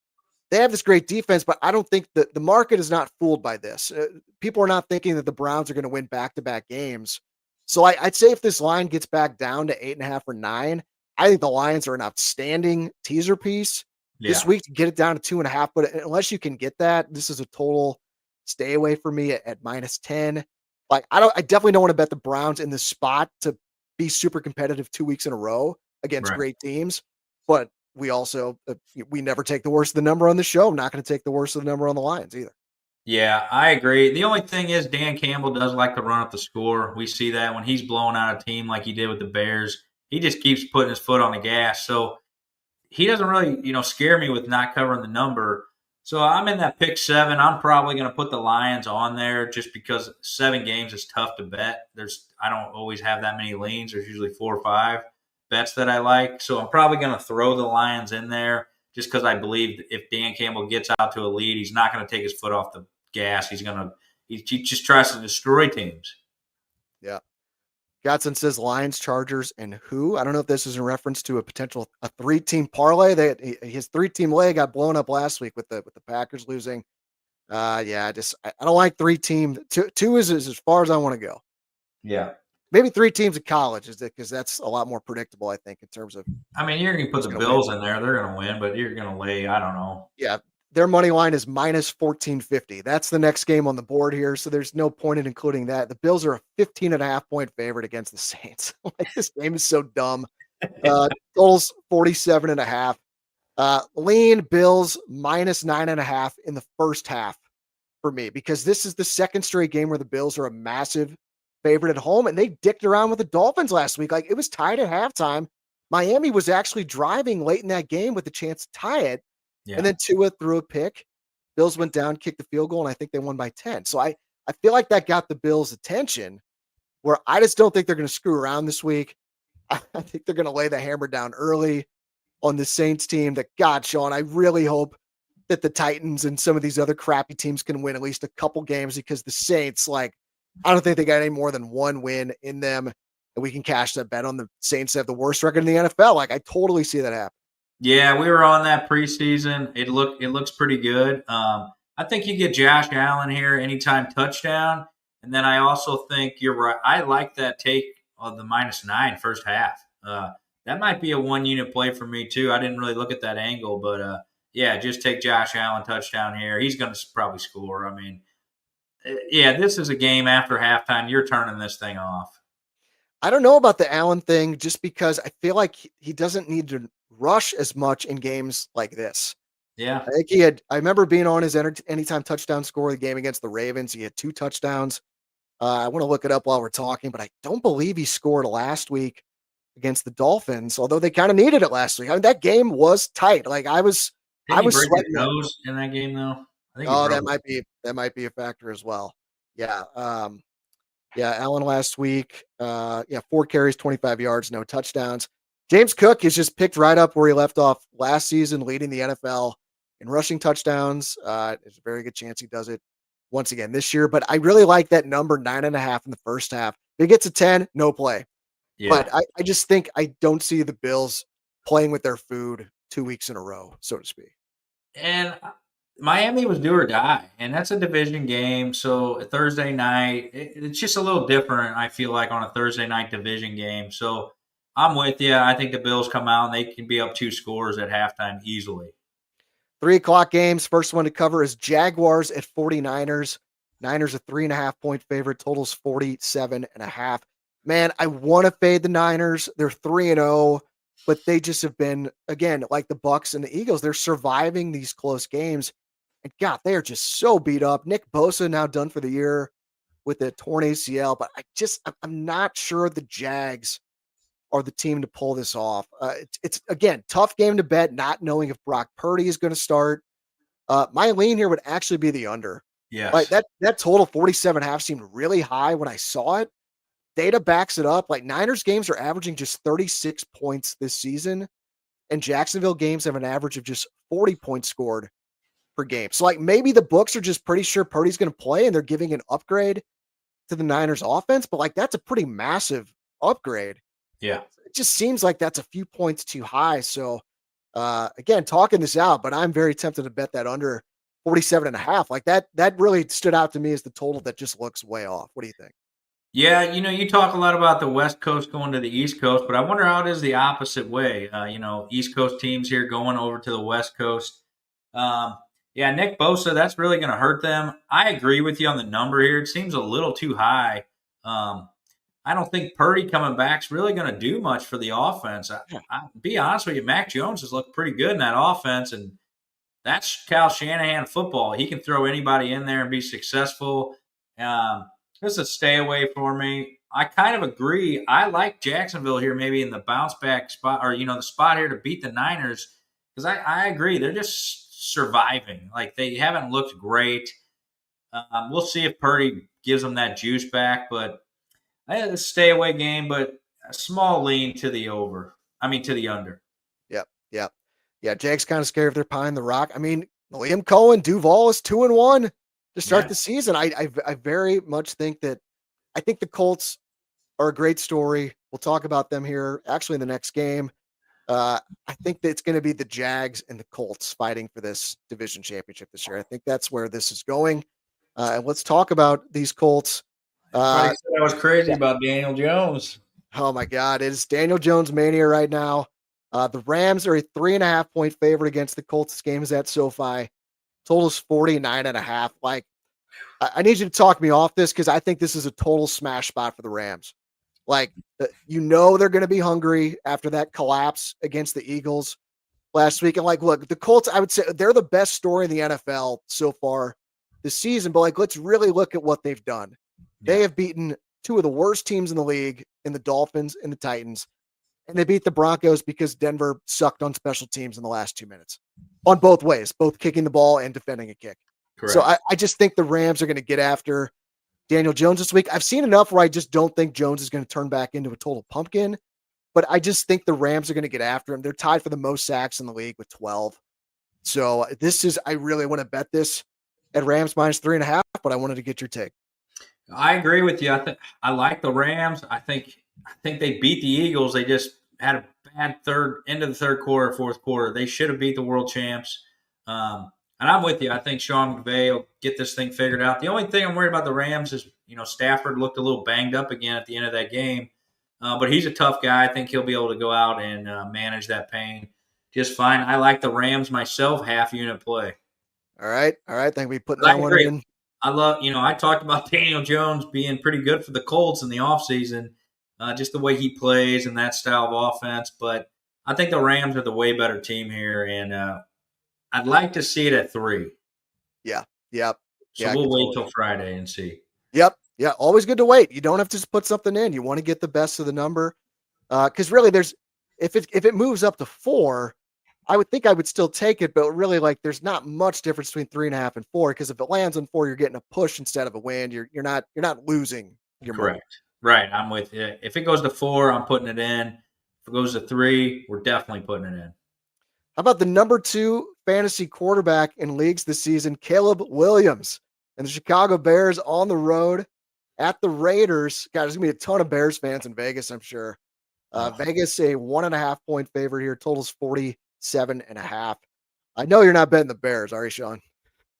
they have this great defense, but I don't think that the market is not fooled by this. People are not thinking that the Browns are going to win back-to-back games. So I'd say if this line gets back down to 8.5 or 9, I think the Lions are an outstanding teaser piece this week to get it down to 2.5. But unless you can get that, this is a total stay away for me at -10. Like I definitely don't want to bet the Browns in this spot to be super competitive 2 weeks in a row against great teams. But we also, we never take the worst of the number on the show. I'm not going to take the worst of the number on the Lions either. Yeah, I agree. The only thing is Dan Campbell does like to run up the score. We see that when he's blowing out a team like he did with the Bears. He just keeps putting his foot on the gas. So he doesn't really, scare me with not covering the number. So I'm in that pick 7. I'm probably going to put the Lions on there just because 7 games is tough to bet. I don't always have that many leans. There's usually 4 or 5 bets that I like. So I'm probably going to throw the Lions in there just because I believe if Dan Campbell gets out to a lead, he's not going to take his foot off the gas. He just tries to destroy teams. Yeah. Gatson says Lions, Chargers, and who? I don't know if this is in reference to a 3-team parlay. His 3-team leg got blown up last week with the Packers losing. I don't like 3-team. Two is as far as I want to go. Yeah. Maybe 3 teams in college is it because that's a lot more predictable, I think, in terms of. You're going to put the Bills in there. They're going to win, but you're going to lay, I don't know. Yeah. Their money line is -1450. That's the next game on the board here. So there's no point in including that. The Bills are a 15.5 point favorite against the Saints. This game is so dumb. Totals 47.5. Lean Bills -9.5 in the first half for me, because this is the second straight game where the Bills are a massive favorite at home, and they dicked around with the Dolphins last week. Like, it was tied at halftime. Miami was actually driving late in that game with a chance to tie it. Yeah. And then Tua threw a pick. Bills went down, kicked the field goal, and I think they won by 10. So I feel like that got the Bills' attention, where I just don't think they're going to screw around this week. I think they're going to lay the hammer down early on the Saints team. That God, Shawn, I really hope that the Titans and some of these other crappy teams can win at least a couple games, because the Saints, like, I don't think they got any more than one win in them. And we can cash that bet on the Saints to have the worst record in the NFL. Like, I totally see that happen. Yeah, we were on that preseason. It looks pretty good. I think you get Josh Allen here anytime touchdown, and then I also think you're right. I like that take of the -9 first half. That might be a 1 unit play for me too. I didn't really look at that angle, but yeah, just take Josh Allen touchdown here. He's going to probably score. I mean, yeah, this is a game after halftime. You're turning this thing off. I don't know about the Allen thing, just because I feel like he doesn't need to rush as much in games like this. Yeah. I think I remember being on his anytime touchdown score the game against the Ravens. He had 2 touchdowns. I want to look it up while we're talking, but I don't believe he scored last week against the Dolphins, although they kind of needed it last week. I mean, that game was tight. Like, I was Didn't he break his sweating nose in that game though? I think he Oh, broke that might be a factor as well. Yeah. Yeah, Allen last week. Yeah, 4 carries, 25 yards, no touchdowns. James Cook is just picked right up where he left off last season, leading the NFL in rushing touchdowns. There's a very good chance he does it once again this year. But I really like that number 9.5 in the first half. If it gets a 10, no play. Yeah. But I just think I don't see the Bills playing with their food 2 weeks in a row, so to speak. And Miami was do or die, and that's a division game. So a Thursday night, it's just a little different. I feel like on a Thursday night division game. So I'm with you. I think the Bills come out and they can be up 2 scores at halftime easily. 3 o'clock games. First one to cover is Jaguars at 49ers. Niners a 3.5 point favorite. Totals 47.5. Man, I want to fade the Niners. They're 3-0, but they just have been, again, like the Bucks and the Eagles. They're surviving these close games. And God, they are just so beat up. Nick Bosa now done for the year with a torn ACL, but I'm not sure the Jags are the team to pull this off. It's again, tough game to bet, not knowing if Brock Purdy is going to start. My lean here would actually be the under. Like Yes. that total 47.5 seemed really high when I saw it. Data backs it up. Like, Niners games are averaging just 36 points this season, and Jacksonville games have an average of just 40 points scored per game. So, like, maybe the books are just pretty sure Purdy's going to play and they're giving an upgrade to the Niners offense, but like, that's a pretty massive upgrade. Yeah. It just seems like that's a few points too high. So, again, talking this out, but I'm very tempted to bet that under 47.5. Like, that really stood out to me as the total that just looks way off. What do you think? Yeah, you talk a lot about the West Coast going to the East Coast, but I wonder how it is the opposite way. East Coast teams here going over to the West Coast. Yeah, Nick Bosa, that's really going to hurt them. I agree with you on the number here. It seems a little too high. I don't think Purdy coming back is really going to do much for the offense. Be honest with you, Mac Jones has looked pretty good in that offense, and that's Kyle Shanahan football. He can throw anybody in there and be successful. This is a stay away for me. I kind of agree. I like Jacksonville here, maybe in the bounce back spot, or the spot here to beat the Niners, because I agree they're just surviving. Like, they haven't looked great. We'll see if Purdy gives them that juice back, but I had a stay away game, but a small lean to the over. I mean, to the under. Yep. Yep. Yeah. Jake's kind of scared if they're pieing the rock. I mean, Liam Cohen, Duval is 2-1 to start the season. I very much think that I think the Colts are a great story. We'll talk about them here actually in the next game. I think that it's going to be the Jags and the Colts fighting for this division championship this year. I think that's where this is going. And let's talk about these Colts. Everybody said I was crazy about Daniel Jones. Oh my God, it is Daniel Jones mania right now. The Rams are a 3.5 point favorite against the Colts. This game is at SoFi. Total's 49.5. Like, I need you to talk me off this, because I think this is a total smash spot for the Rams. Like, they're going to be hungry after that collapse against the Eagles last week. And like, look, the Colts, I would say they're the best story in the NFL so far this season. But like, let's really look at what they've done. They have beaten 2 of the worst teams in the league, in the Dolphins and the Titans. And they beat the Broncos because Denver sucked on special teams in the last 2 minutes on both ways, both kicking the ball and defending a kick. Correct. So I just think the Rams are going to get after Daniel Jones this week. I've seen enough where I just don't think Jones is going to turn back into a total pumpkin. but I just think the Rams are going to get after him. They're tied for the most sacks in the league with 12. So I really want to bet this at Rams minus 3.5, but I wanted to get your take. I agree with you. I like the Rams. I think they beat the Eagles. They just had a bad end of the third quarter, fourth quarter. They should have beat the world champs. And I'm with you. I think Sean McVay will get this thing figured out. The only thing I'm worried about the Rams is, Stafford looked a little banged up again at the end of that game. But he's a tough guy. I think he'll be able to go out and manage that pain just fine. I like the Rams myself, half unit play. All right. I think we put that one in. I love, I talked about Daniel Jones being pretty good for the Colts in the offseason, just the way he plays and that style of offense. But I think the Rams are the way better team here, and I'd like to see it at 3. Yeah. Yep. So we'll wait till Friday and see. Yep. Yeah. Always good to wait. You don't have to just put something in. You want to get the best of the number. Because really, if it moves up to 4, I would think I would still take it, but really, there's not much difference between 3.5 and 4. Because if it lands on 4, you're getting a push instead of a win. You're not losing your money. Correct. Right. I'm with you. If it goes to 4, I'm putting it in. If it goes to 3, we're definitely putting it in. How about the number 2 fantasy quarterback in leagues this season, Caleb Williams, and the Chicago Bears on the road at the Raiders? God, there's gonna be a ton of Bears fans in Vegas, I'm sure. Vegas a 1.5 point favorite here. Totals 47.5. I know you're not betting the Bears, are you, Sean?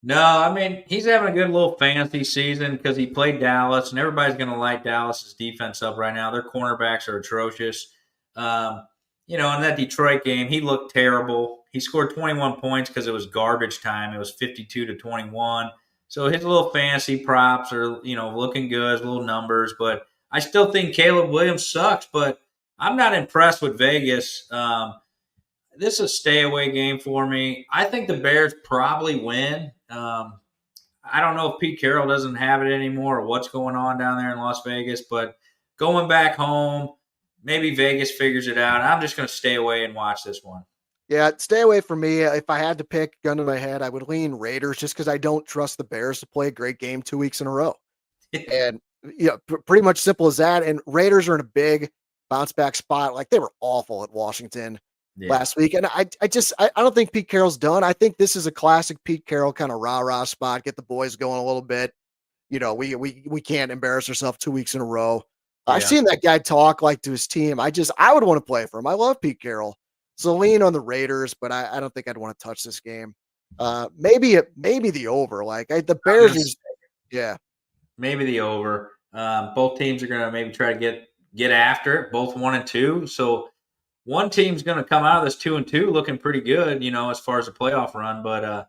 No, I mean, he's having a good little fantasy season because he played Dallas, and everybody's going to light Dallas's defense up right now. Their cornerbacks are atrocious. In that Detroit game, he looked terrible. He scored 21 points because it was garbage time. It was 52-21. So his little fantasy props are, looking good, little numbers. But I still think Caleb Williams sucks, but I'm not impressed with Vegas. This is a stay-away game for me. I think the Bears probably win. I don't know if Pete Carroll doesn't have it anymore or what's going on down there in Las Vegas, but going back home, maybe Vegas figures it out. I'm just going to stay away and watch this one. Yeah, stay away from me. If I had to pick, gun to my head, I would lean Raiders just because I don't trust the Bears to play a great game 2 weeks in a row. And pretty much simple as that. And Raiders are in a big bounce back spot. They were awful at Washington last week. And I don't think Pete Carroll's done. I think this is a classic Pete Carroll kind of rah-rah spot. Get the boys going a little bit. We can't embarrass ourselves 2 weeks in a row. Yeah. I've seen that guy talk to his team. I would want to play for him. I love Pete Carroll. So lean on the Raiders, but I don't think I'd want to touch this game. Maybe the over. The Bears. Maybe the over. Both teams are going to maybe try to get after it. Both 1 and 2. So one team's going to come out of this 2-2 looking pretty good, as far as a playoff run. But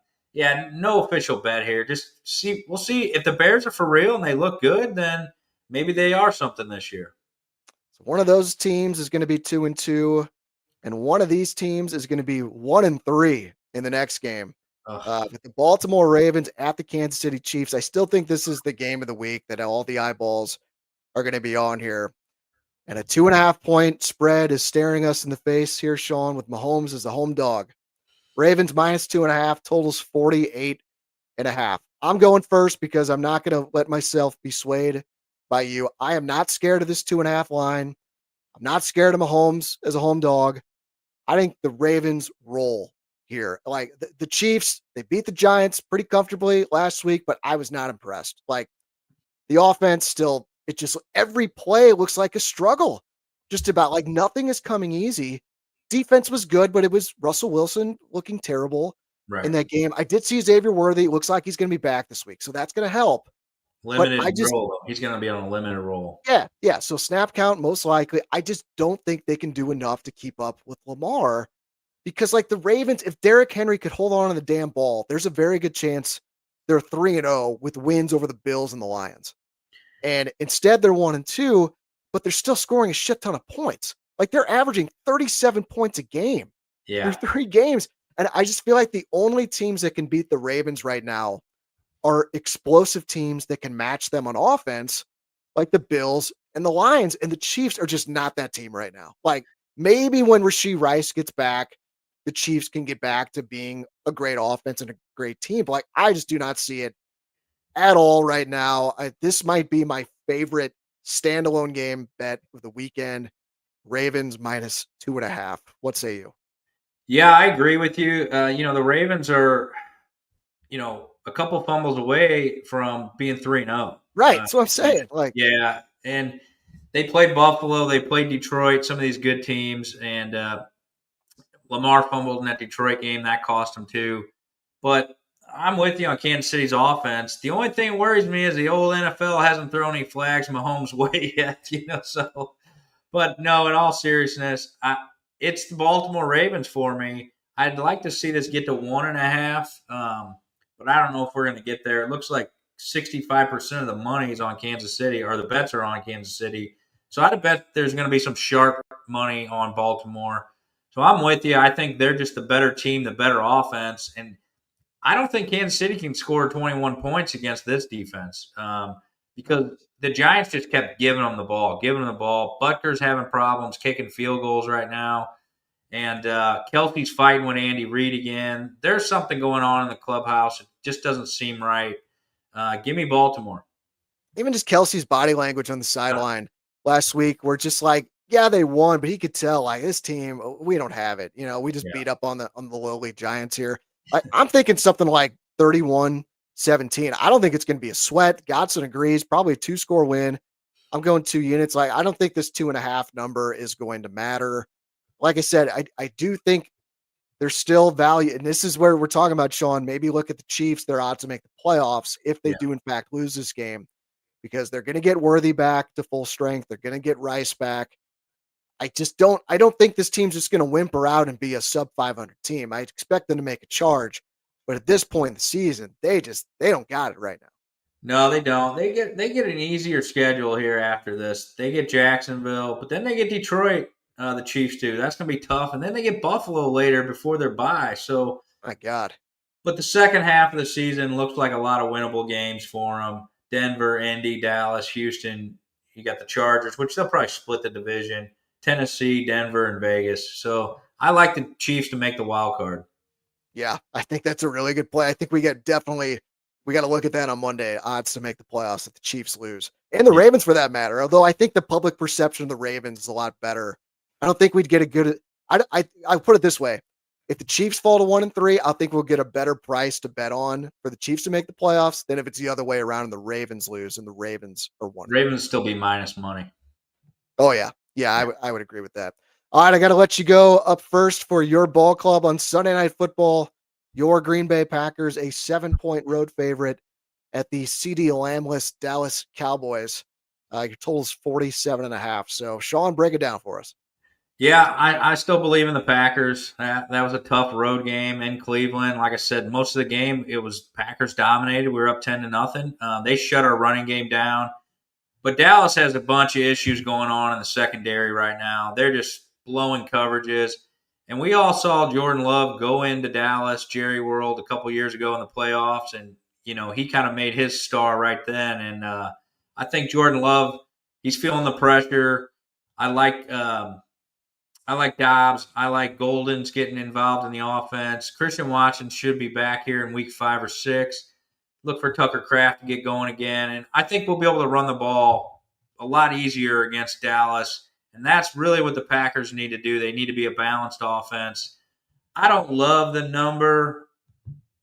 no official bet here. Just see. We'll see if the Bears are for real and they look good. Then maybe they are something this year. So one of those teams is going to be 2-2. And one of these teams is going to be 1-3 in the next game. With the Baltimore Ravens at the Kansas City Chiefs. I still think this is the game of the week that all the eyeballs are going to be on here. And a 2.5 point spread is staring us in the face here, Sean, with Mahomes as the home dog. Ravens minus 2.5, totals 48.5. I'm going first because I'm not going to let myself be swayed by you. I am not scared of this 2.5 line. I'm not scared of Mahomes as a home dog. I think the Ravens roll here. The Chiefs, they beat the Giants pretty comfortably last week, but I was not impressed. The offense still, it just every play looks like a struggle. Just about nothing is coming easy. Defense was good, but it was Russell Wilson looking terrible in that game. I did see Xavier Worthy. It looks like he's going to be back this week, so that's going to help. Limited role. He's going to be on a limited role. Yeah. So snap count, most likely. I just don't think they can do enough to keep up with Lamar because the Ravens, if Derrick Henry could hold on to the damn ball, there's a very good chance they're 3-0 with wins over the Bills and the Lions. And instead they're 1-2, but they're still scoring a shit ton of points. They're averaging 37 points a game through 3 games. And I just feel like the only teams that can beat the Ravens right now are explosive teams that can match them on offense, like the Bills and the Lions, and the Chiefs are just not that team right now. Maybe when Rashee Rice gets back, the Chiefs can get back to being a great offense and a great team. But I just do not see it at all right now. This might be my favorite standalone game bet of the weekend. Ravens minus 2.5. What say you? Yeah, I agree with you. The Ravens are, a couple fumbles away from being 3-0. Right. That's what I'm saying. Like, yeah, and they played Buffalo, they played Detroit, some of these good teams, and Lamar fumbled in that Detroit game. That cost him too. But I'm with you on Kansas City's offense. The only thing that worries me is the old NFL hasn't thrown any flags Mahomes' way yet, so. But no, in all seriousness, it's the Baltimore Ravens for me. I'd like to see this get to 1.5, but I don't know if we're going to get there. It looks like 65% of the money is on Kansas City, or the bets are on Kansas City. So I'd bet there's going to be some sharp money on Baltimore. So I'm with you. I think they're just the better team, the better offense. And I don't think Kansas City can score 21 points against this defense because the Giants just kept giving them the ball. Butker's having problems kicking field goals right now. And Kelsey's fighting with Andy Reid again. There's something going on in the clubhouse. It just doesn't seem right. Give me Baltimore. Even just Kelsey's body language on the sideline last week, we're just like, yeah, they won, but he could tell like this team, we don't have it. We just beat up on the lowly Giants here. I'm thinking something like 31-17. I don't think it's going to be a sweat. Godson agrees, probably a 2-score win. I'm going 2 units. Like, I don't think this 2.5 number is going to matter. Like I said, I do think there's still value. And this is where we're talking about, Shawn. Maybe look at the Chiefs, their odds to make the playoffs if they do in fact lose this game, because they're going to get Worthy back to full strength. They're going to get Rice back. I don't think this team's just going to whimper out and be a sub 500 team. I expect them to make a charge, but at this point in the season, they don't got it right now. No, they don't. They get an easier schedule here after this. They get Jacksonville, but then they get Detroit. The Chiefs do. That's going to be tough, and then they get Buffalo later before their bye. So, my God. But the second half of the season looks like a lot of winnable games for them. Denver, Indy, Dallas, Houston. You got the Chargers, which they'll probably split the division. Tennessee, Denver, and Vegas. So I like the Chiefs to make the wild card. Yeah, I think that's a really good play. I think we got to look at that on Monday. Odds to make the playoffs if the Chiefs lose, and the Ravens for that matter. Although I think the public perception of the Ravens is a lot better. I don't think we'd get a good. I put it this way: if the Chiefs fall to 1-3, I think we'll get a better price to bet on for the Chiefs to make the playoffs than if it's the other way around and the Ravens lose and the Ravens are 1. Ravens still be minus money. Oh yeah. Yeah, I would agree with that. All right, I got to let you go. Up first for your ball club on Sunday Night Football, your Green Bay Packers, a 7-point road favorite at the CD Lambless Dallas Cowboys. Your total's 47.5. So, Shawn, break it down for us. Yeah, I still believe in the Packers. That was a tough road game in Cleveland. Like I said, most of the game it was Packers dominated. We were up 10-0. They shut our running game down. But Dallas has a bunch of issues going on in the secondary right now. They're just blowing coverages. And we all saw Jordan Love go into Dallas, Jerry World, a couple years ago in the playoffs. And, he kind of made his star right then. And I think Jordan Love, he's feeling the pressure. I like Dobbs. I like Golden's getting involved in the offense. Christian Watson should be back here in week 5 or 6. Look for Tucker Kraft to get going again. And I think we'll be able to run the ball a lot easier against Dallas. And that's really what the Packers need to do. They need to be a balanced offense. I don't love the number,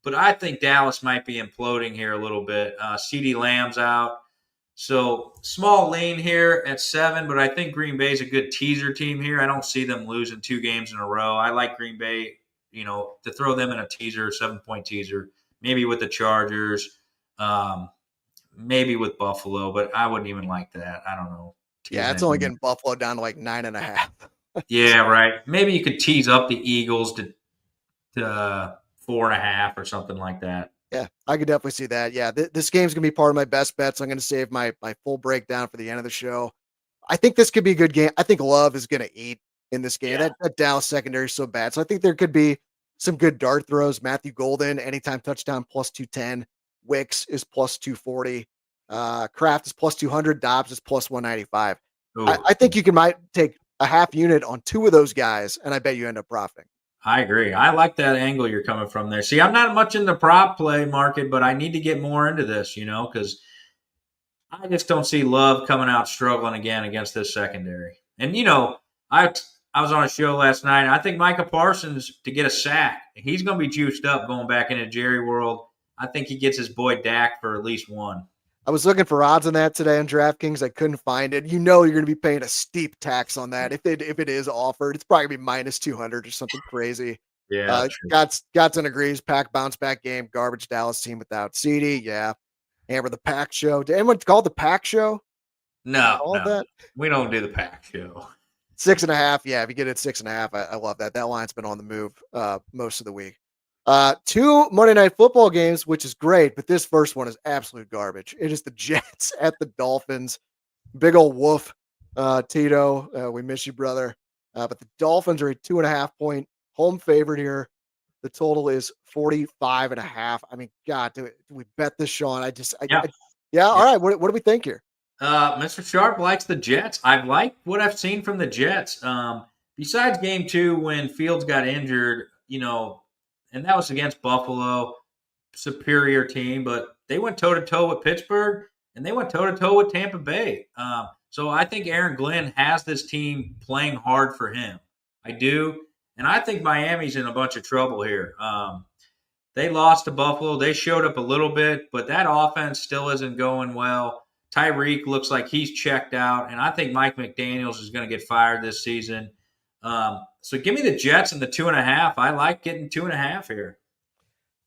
but I think Dallas might be imploding here a little bit. CeeDee Lamb's out. So small lean here at 7, but I think Green Bay's a good teaser team here. I don't see them losing 2 games in a row. I like Green Bay, to throw them in a teaser, 7-point teaser. Maybe with the Chargers, maybe with Buffalo, but I wouldn't even like that. I don't know. Yeah, it's only getting Buffalo down to like 9.5. Yeah, right. Maybe you could tease up the Eagles to 4.5 or something like that. Yeah, I could definitely see that. Yeah, this game's going to be part of my best bets. I'm going to save my full breakdown for the end of the show. I think this could be a good game. I think Love is going to eat in this game. Yeah. That Dallas secondary is so bad. So I think there could be some good dart throws. Matthew Golden, anytime touchdown, plus 210. Wicks is plus 240. Kraft is plus 200. Dobbs is plus 195. I think you might take a half unit on 2 of those guys, and I bet you end up profiting. I agree. I like that angle you're coming from there. See, I'm not much in the prop play market, but I need to get more into this, because I just don't see Love coming out struggling again against this secondary. And, I I was on a show last night. I think Micah Parsons to get a sack. He's going to be juiced up going back into Jerry World. I think he gets his boy Dak for at least one. I was looking for odds on that today on DraftKings. I couldn't find it. You know you're going to be paying a steep tax on that if it is offered. It's probably going to be minus 200 or something crazy. Yeah, true. Godson agrees. Pack bounce back game. Garbage Dallas team without CD. Yeah. Hammer the Pack Show. Did anyone call it the Pack Show? No, That? We don't do the pack show. 6.5. Yeah, if you get it 6.5, I love that. That line's been on the move most of the week. 2 Monday Night Football games, which is great, but this first one is absolute garbage. It is the Jets at the Dolphins. Big old woof, Tito. We miss you, brother. But the Dolphins are a 2.5-point home favorite here. The total is 45.5. I mean, God, do we bet this, Shawn? Yeah. All right. What do we think here? Mr. Sharp likes the Jets. I like what I've seen from the Jets. Besides game 2 when Fields got injured, and that was against Buffalo, superior team, but they went toe-to-toe with Pittsburgh, and they went toe-to-toe with Tampa Bay. So I think Aaron Glenn has this team playing hard for him. I do. And I think Miami's in a bunch of trouble here. They lost to Buffalo. They showed up a little bit, but that offense still isn't going well. Tyreek looks like he's checked out, and I think Mike McDaniels is going to get fired this season. So give me the Jets and the 2.5. I like getting 2.5 here.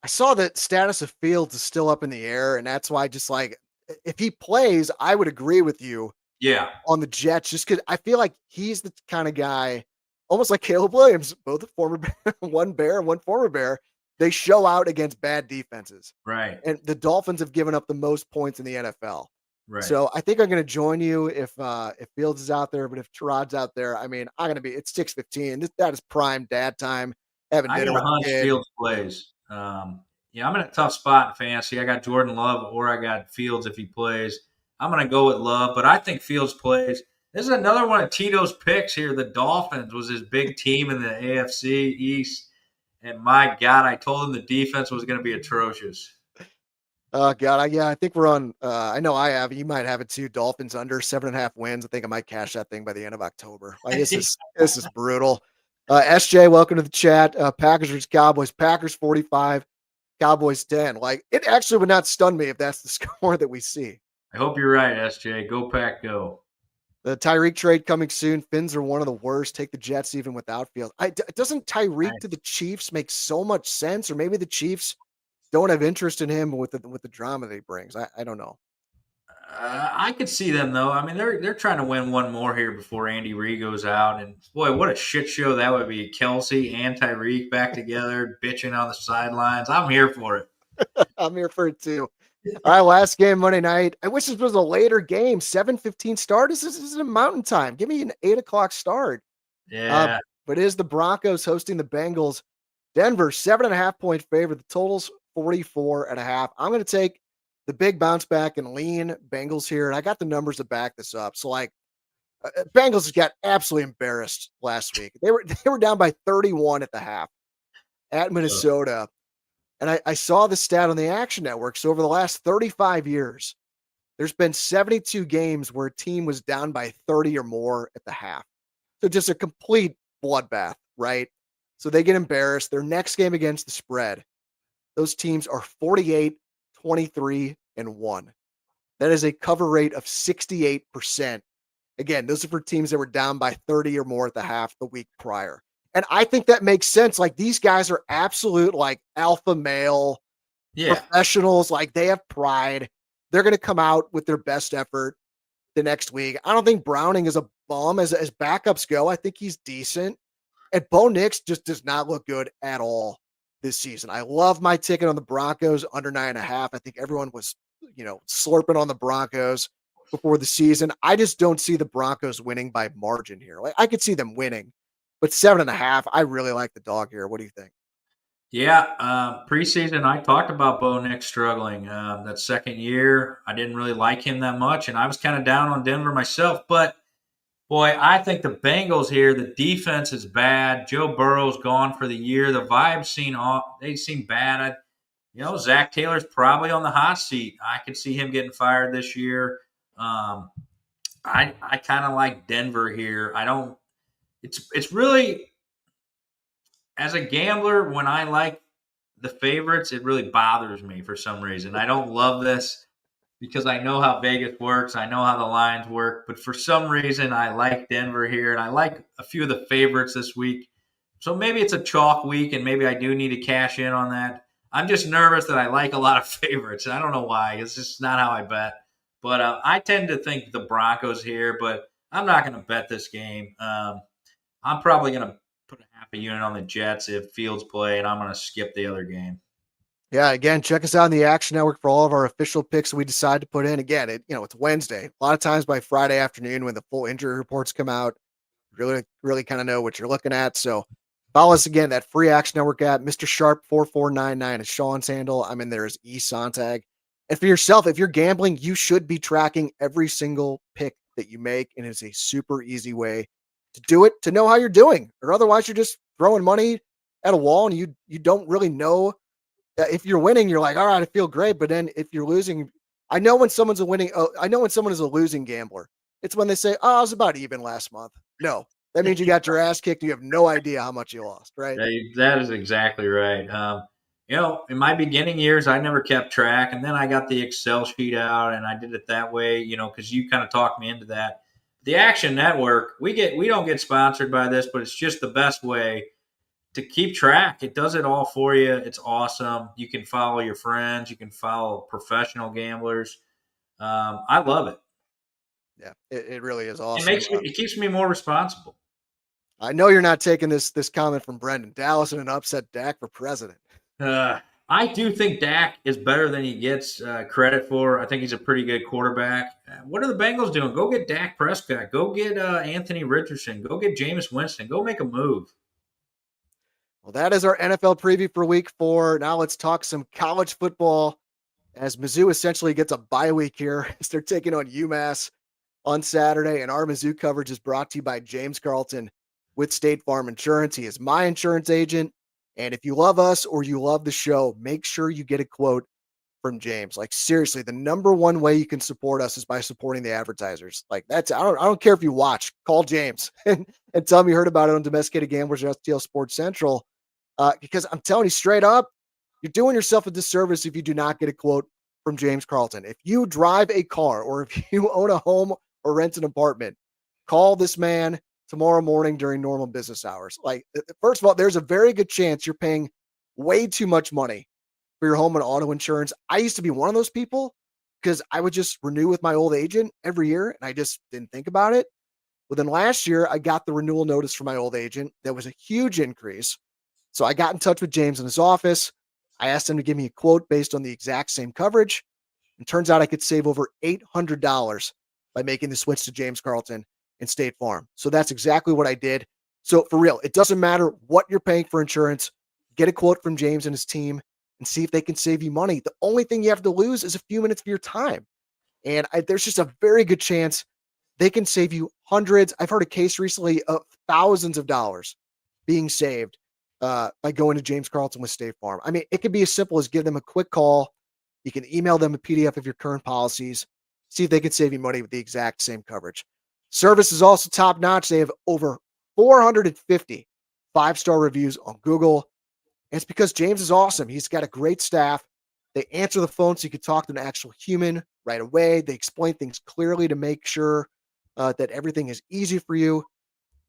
I saw that status of Fields is still up in the air, and that's why just like if he plays, I would agree with you. Yeah, on the Jets, just because I feel like he's the kind of guy, almost like Caleb Williams, both a former Bear, one Bear, one former Bear. They show out against bad defenses, right? And the Dolphins have given up the most points in the NFL. Right. So I think I'm going to join you if Fields is out there, but if Terod's out there, I mean, I'm going to be. It's 6:15. That is prime dad time. Having dinner with the kid. Fields plays. I'm in a tough spot in fantasy. I got Jordan Love or I got Fields if he plays. I'm going to go with Love, but I think Fields plays. This is another one of Tito's picks here. The Dolphins was his big team in the AFC East, and my God, I told him the defense was going to be atrocious. God, I think we're on. I know I have. You might have it too. Dolphins under 7.5 wins. I think I might cash that thing by the end of October. Like this is brutal. SJ, welcome to the chat. Packers versus Cowboys. Packers 45, Cowboys 10. Like it actually would not stun me if that's the score that we see. I hope you're right, SJ. Go Pack, go. The Tyreek trade coming soon. Fins are one of the worst. Take the Jets even without Field. Doesn't Tyreek to the Chiefs make so much sense? Or maybe the Chiefs don't have interest in him with the drama that he brings. I don't know. I could see them though. I mean, they're trying to win one more here before Andy Reid goes out, and boy, what a shit show that would be. Kelsey and Tyreek back together, bitching on the sidelines. I'm here for it. I'm here for it too. All right, last game Monday night. I wish this was a later game. 7:15 start. This is a mountain time. Give me an 8:00 start. Yeah. But it is the Broncos hosting the Bengals. Denver 7.5-point favorite. The total's 44.5. I'm going to take the big bounce back and lean Bengals here. And I got the numbers to back this up. So like Bengals got absolutely embarrassed last week. They were down by 31 at the half at Minnesota. And I saw the stat on the Action Network. So over the last 35 years, there's been 72 games where a team was down by 30 or more at the half. So just a complete bloodbath, right? So they get embarrassed. Their next game against the spread, those teams are 48, 23, and 1. That is a cover rate of 68%. Again, those are for teams that were down by 30 or more at the half the week prior. And I think that makes sense. Like these guys are absolute like alpha male professionals. Like they have pride. They're going to come out with their best effort the next week. I don't think Browning is a bum as backups go. I think he's decent. And Bo Nix just does not look good at all this season. I love my ticket on the Broncos under 9.5. I think everyone was, slurping on the Broncos before the season. I just don't see the Broncos winning by margin here. Like I could see them winning, but 7.5, I really like the dog here. What do you think? Yeah, preseason, I talked about Bo Nix struggling. That second year, I didn't really like him that much, and I was kind of down on Denver myself. But, boy, I think the Bengals here, the defense is bad. Joe Burrow's gone for the year. The vibes seem bad. Zach Taylor's probably on the hot seat. I could see him getting fired this year. I kind of like Denver here. it's really, as a gambler, when I like the favorites, it really bothers me for some reason. I don't love this because I know how Vegas works. I know how the lines work. But for some reason, I like Denver here, and I like a few of the favorites this week. So maybe it's a chalk week, and maybe I do need to cash in on that. I'm just nervous that I like a lot of favorites. I don't know why. It's just not how I bet. But I tend to think the Broncos here, but I'm not going to bet this game. I'm probably going to put a half a unit on the Jets if Fields play, and I'm going to skip the other game. Yeah, again, check us out on the Action Network for all of our official picks we decide to put in. Again, it's Wednesday. A lot of times by Friday afternoon when the full injury reports come out, really kind of know what you're looking at. So follow us again, that free Action Network app, Mr. Sharp 4499 is Sean's handle. I'm in there as Sontag. And for yourself, if you're gambling, you should be tracking every single pick that you make, and it's a super easy way to do it, to know how you're doing. Or otherwise, you're just throwing money at a wall, and you don't really know. If you're winning, you're like, all right, I feel great. But then if you're losing, I know when someone's a winning. I know when someone is a losing gambler. It's when they say, "Oh, I was about even last month." No, that means you got your ass kicked. And you have no idea how much you lost, right? That is exactly right. In my beginning years, I never kept track, and then I got the Excel sheet out, and I did it that way. Because you kind of talked me into that. The Action Network, we don't get sponsored by this, but it's just the best way to keep track. It does it all for you. It's awesome. You can follow your friends. You can follow professional gamblers. I love it. Yeah, it really is awesome. It keeps me more responsible. I know you're not taking this comment from Brendan. Dallas in an upset Dak for president. I do think Dak is better than he gets credit for. I think he's a pretty good quarterback. What are the Bengals doing? Go get Dak Prescott. Go get Anthony Richardson. Go get Jameis Winston. Go make a move. Well, that is our NFL preview for week 4. Now let's talk some college football as Mizzou essentially gets a bye week here as they're taking on UMass on Saturday. And our Mizzou coverage is brought to you by James Carlton with State Farm Insurance. He is my insurance agent. And if you love us or you love the show, make sure you get a quote from James. Like, seriously, the number one way you can support us is by supporting the advertisers. Like, I don't care if you watch, call James and tell him you heard about it on Domesticated Gamblers or STL Sports Central. Because I'm telling you straight up, you're doing yourself a disservice if you do not get a quote from James Carlton. If you drive a car or if you own a home or rent an apartment, call this man tomorrow morning during normal business hours. Like, first of all, there's a very good chance you're paying way too much money for your home and auto insurance. I used to be one of those people because I would just renew with my old agent every year and I just didn't think about it. Well, then last year I got the renewal notice from my old agent. That was a huge increase. So I got in touch with James in his office. I asked him to give me a quote based on the exact same coverage. And turns out I could save over $800 by making the switch to James Carlton and State Farm. So that's exactly what I did. So for real, it doesn't matter what you're paying for insurance. Get a quote from James and his team and see if they can save you money. The only thing you have to lose is a few minutes of your time. And there's just a very good chance they can save you hundreds. I've heard a case recently of thousands of dollars being saved by going to James Carlton with State Farm. I mean, it could be as simple as give them a quick call. You can email them a PDF of your current policies, see if they can save you money with the exact same coverage. Service is also top notch. They have over 450 5-star reviews on Google. And it's because James is awesome. He's got a great staff. They answer the phone so you can talk to an actual human right away. They explain things clearly to make sure that everything is easy for you.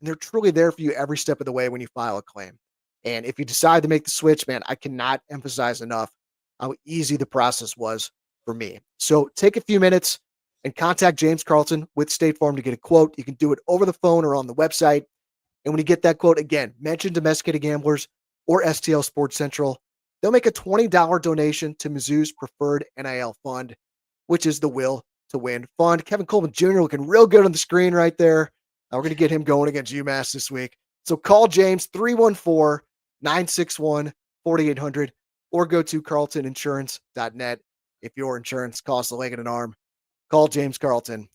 And they're truly there for you every step of the way when you file a claim. And if you decide to make the switch, man, I cannot emphasize enough how easy the process was for me. So take a few minutes and contact James Carlton with State Farm to get a quote. You can do it over the phone or on the website. And when you get that quote, again, mention Domesticated Gamblers or STL Sports Central. They'll make a $20 donation to Mizzou's preferred NIL fund, which is the Will to Win fund. Kevin Coleman Jr. looking real good on the screen right there. We're going to get him going against UMass this week. So call James 314-961-4800 or go to carltoninsurance.net. If your insurance costs a leg and an arm, call James Carlton,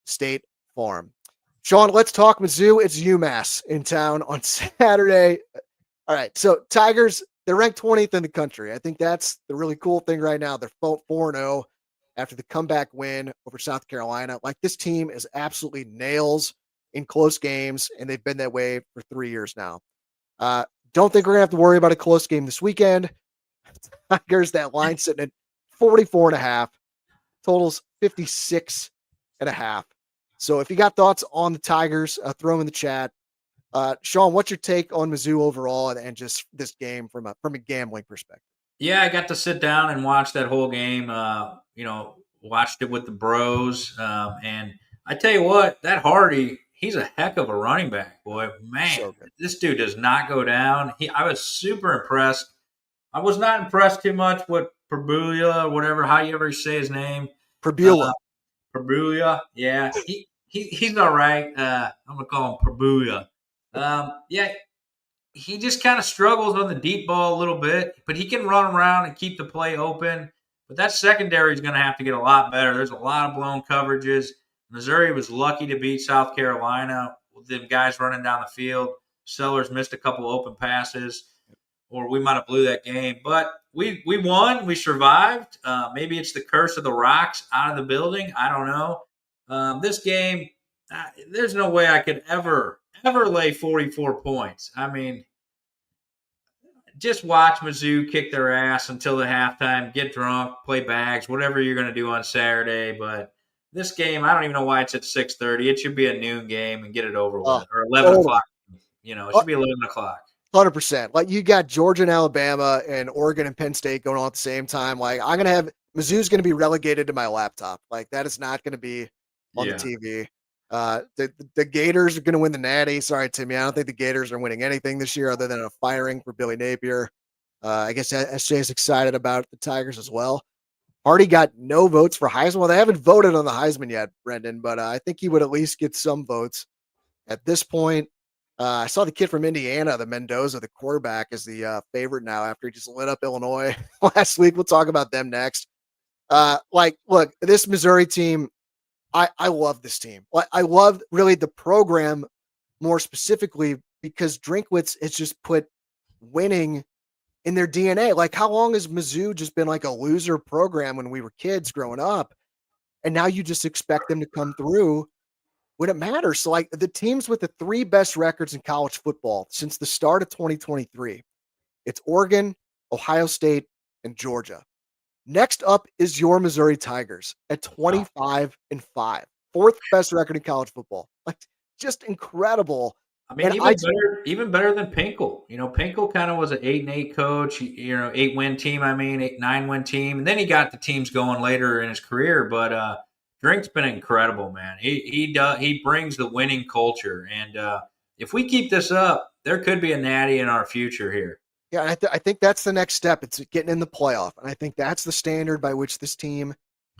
State Farm. Sean, let's talk Mizzou. It's UMass in town on Saturday. All right, so Tigers, they're ranked 20th in the country. I think that's the really cool thing right now. They're 4-0 after the comeback win over South Carolina. Like, this team is absolutely nails. in close games, and they've been that way for 3 years now. Don't think we're gonna have to worry about a close game this weekend. Tigers, that line sitting at 44.5, totals 56.5. So if you got thoughts on the Tigers, throw them in the chat. Shawn, what's your take on Mizzou overall and just this game from a gambling perspective? Yeah, I got to sit down and watch that whole game. Watched it with the bros, and I tell you what, that Hardy, he's a heck of a running back, boy. Man, So good. this dude does not go down. I was super impressed. I was not impressed too much with Perbulia or whatever, how you ever say his name. Perbula. Perbulia, yeah, he's all right. I'm gonna call him Perbulia. Yeah, he just kind of struggles on the deep ball a little bit, but he can run around and keep the play open. But that secondary is going to have to get a lot better. There's a lot of blown coverages. Missouri was lucky to beat South Carolina with them guys running down the field. Sellers missed a couple open passes, or we might have blew that game. But we won. We survived. Maybe it's the curse of the rocks out of the building. I don't know. This game, there's no way I could ever lay 44 points. I mean, just watch Mizzou kick their ass until the halftime, get drunk, play bags, whatever you're going to do on Saturday. But this game, I don't even know why it's at 6:30. It should be a noon game and get it over with, or 11 o'clock. It should be 11 o'clock. 100%. Like, you got Georgia and Alabama and Oregon and Penn State going on at the same time. Like, I'm going to have Mizzou's going to be relegated to my laptop. Like, that is not going to be on the TV. The Gators are going to win the Natty. Sorry, Timmy. I don't think the Gators are winning anything this year other than a firing for Billy Napier. I guess SJ is excited about the Tigers as well. Hardy got no votes for Heisman. Well, they haven't voted on the Heisman yet, Brendan, but I think he would at least get some votes at this point. I saw the kid from Indiana, the Mendoza, the quarterback, is the favorite now after he just lit up Illinois last week. We'll talk about them next. Look, this Missouri team, I love this team. I love really the program more specifically because Drinkwitz has just put winning in their DNA. Like, how long has Mizzou just been like a loser program when we were kids growing up? And now you just expect them to come through when it matters. So, like, the teams with the 3 best records in college football since the start of 2023, it's Oregon, Ohio State, and Georgia. Next up is your Missouri Tigers at 25-5, 4th best record in college football. Like, just incredible. I mean, even better than Pinkel. Pinkel kind of was an 8-8 coach. 8-win team. 9-win team, and then he got the teams going later in his career. But Drink's been incredible, man. He brings the winning culture, and if we keep this up, there could be a natty in our future here. Yeah, I think that's the next step. It's getting in the playoff, and I think that's the standard by which this team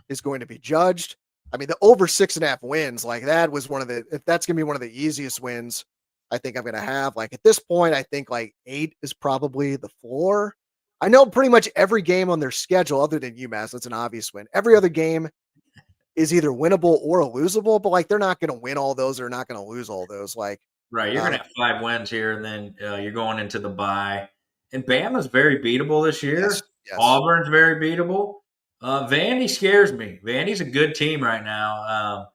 is going to be judged. I mean, the over 6.5 wins, like, that was if that's going to be one of the easiest wins I think I'm going to have. Like, at this point, I think like 8 is probably the floor. I know pretty much every game on their schedule, other than UMass, that's an obvious win. Every other game is either winnable or losable, but like, they're not going to win all those or not going to lose all those. Like, right, you're going to have 5 wins here, and then you're going into the bye. And Bama's very beatable this year. Yes. Auburn's very beatable. Vandy scares me. Vandy's a good team right now.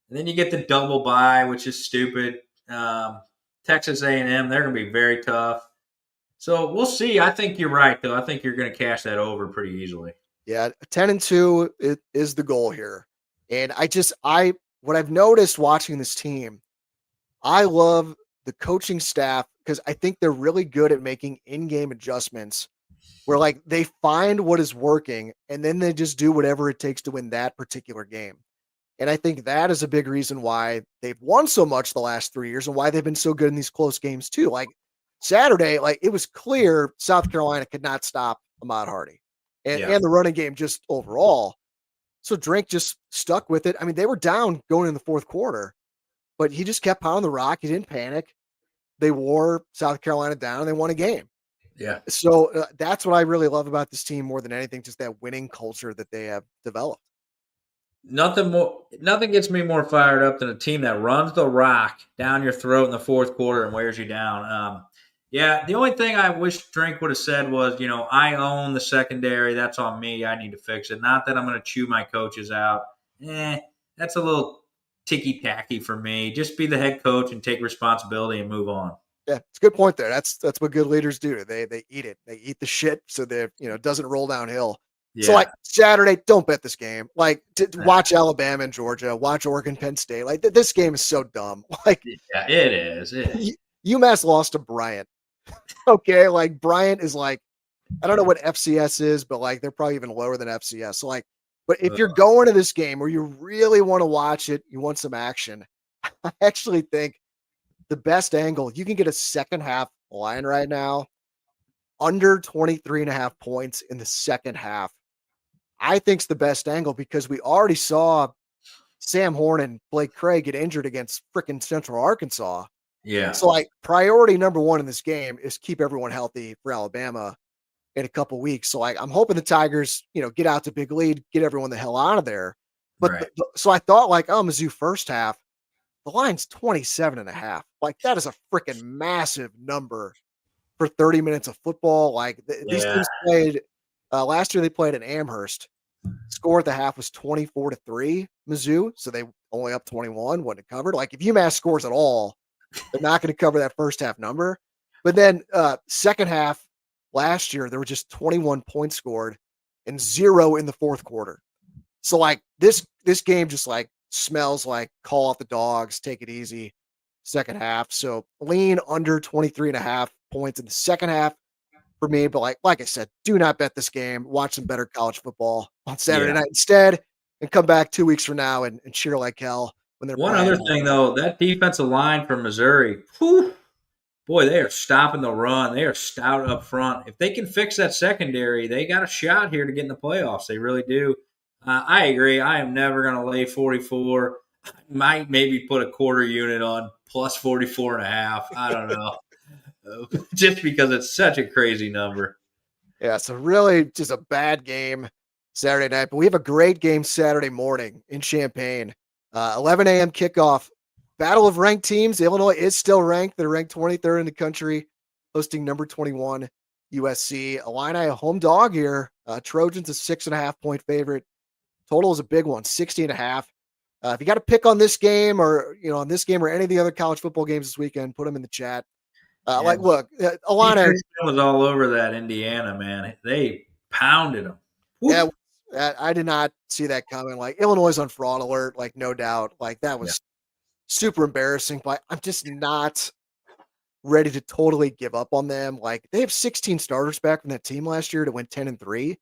And then you get the double bye, which is stupid. Texas A&M, they're going to be very tough. So we'll see. I think you're right, though. I think you're going to cash that over pretty easily. Yeah, 10-2 is the goal here. And what I've noticed watching this team, I love the coaching staff because I think they're really good at making in-game adjustments where, like, they find what is working and then they just do whatever it takes to win that particular game. And I think that is a big reason why they've won so much the last 3 years and why they've been so good in these close games too. Like, Saturday, like, it was clear South Carolina could not stop Ahmad Hardy and the running game just overall. So Drink just stuck with it. I mean, they were down going in the 4th quarter, but he just kept pounding the rock. He didn't panic. They wore South Carolina down and they won a game. Yeah. So that's what I really love about this team more than anything, just that winning culture that they have developed. Nothing gets me more fired up than a team that runs the rock down your throat in the 4th quarter and wears you down. The only thing I wish Drink would have said was, I own the secondary. That's on me. I need to fix it. Not that I'm going to chew my coaches out. That's a little ticky-tacky for me. Just be the head coach and take responsibility and move on. Yeah, it's a good point there. That's what good leaders do. They eat it. They eat the shit so that it doesn't roll downhill. Yeah. So like Saturday, don't bet this game. Like watch Alabama and Georgia, watch Oregon, Penn State. Like this game is so dumb. Like yeah, it is. UMass lost to Bryant. Okay, like Bryant is like, I don't know what FCS is, but like they're probably even lower than FCS. So like, but if you're going to this game where you really want to watch it, you want some action, I actually think the best angle, you can get a second half line right now under 23.5 points in the second half. I think's the best angle because we already saw Sam Horn and Blake Craig get injured against freaking Central Arkansas. Yeah. So like priority number one in this game is keep everyone healthy for Alabama in a couple weeks. So like I'm hoping the Tigers, get out to big lead, get everyone the hell out of there. But right. So I thought like, Mizzou first half, the line's 27.5. Like that is a freaking massive number for 30 minutes of football. Like these teams played last year. They played at Amherst. Score at the half was 24-3 Mizzou. So they only up 21, wasn't covered. Like if UMass scores at all, they're not going to cover that first half number. But then second half last year, there were just 21 points scored and 0 in the fourth quarter. So like this game just like smells like call off the dogs, take it easy second half. So lean under 23.5 points in the second half for me. But like I said, do not bet this game. Watch some better college football on Saturday night instead and come back 2 weeks from now and cheer like hell when they're One other thing, though, that defensive line from Missouri, boy, they are stopping the run. They are stout up front. If they can fix that secondary, they got a shot here to get in the playoffs. They really do. I agree. I am never going to lay 44. I might maybe put a quarter unit on plus 44.5. I don't know. Just because it's such a crazy number. Yeah, so really just a bad game Saturday night. But we have a great game Saturday morning in Champaign. 11 a.m. kickoff. Battle of ranked teams. Illinois is still ranked. They're ranked 23rd in the country, hosting number 21 USC. Illini, a home dog here. Trojans a 6.5 point favorite. Total is a big one, 60.5. If you got to pick on this game or, on this game or any of the other college football games this weekend, put them in the chat. Like, look, Illini was all over that Indiana, man. They pounded them. Yeah, I did not see that coming. Like Illinois is on fraud alert, like no doubt. Like that was super embarrassing, but I'm just not ready to totally give up on them. Like they have 16 starters back from that team last year to win 10-3.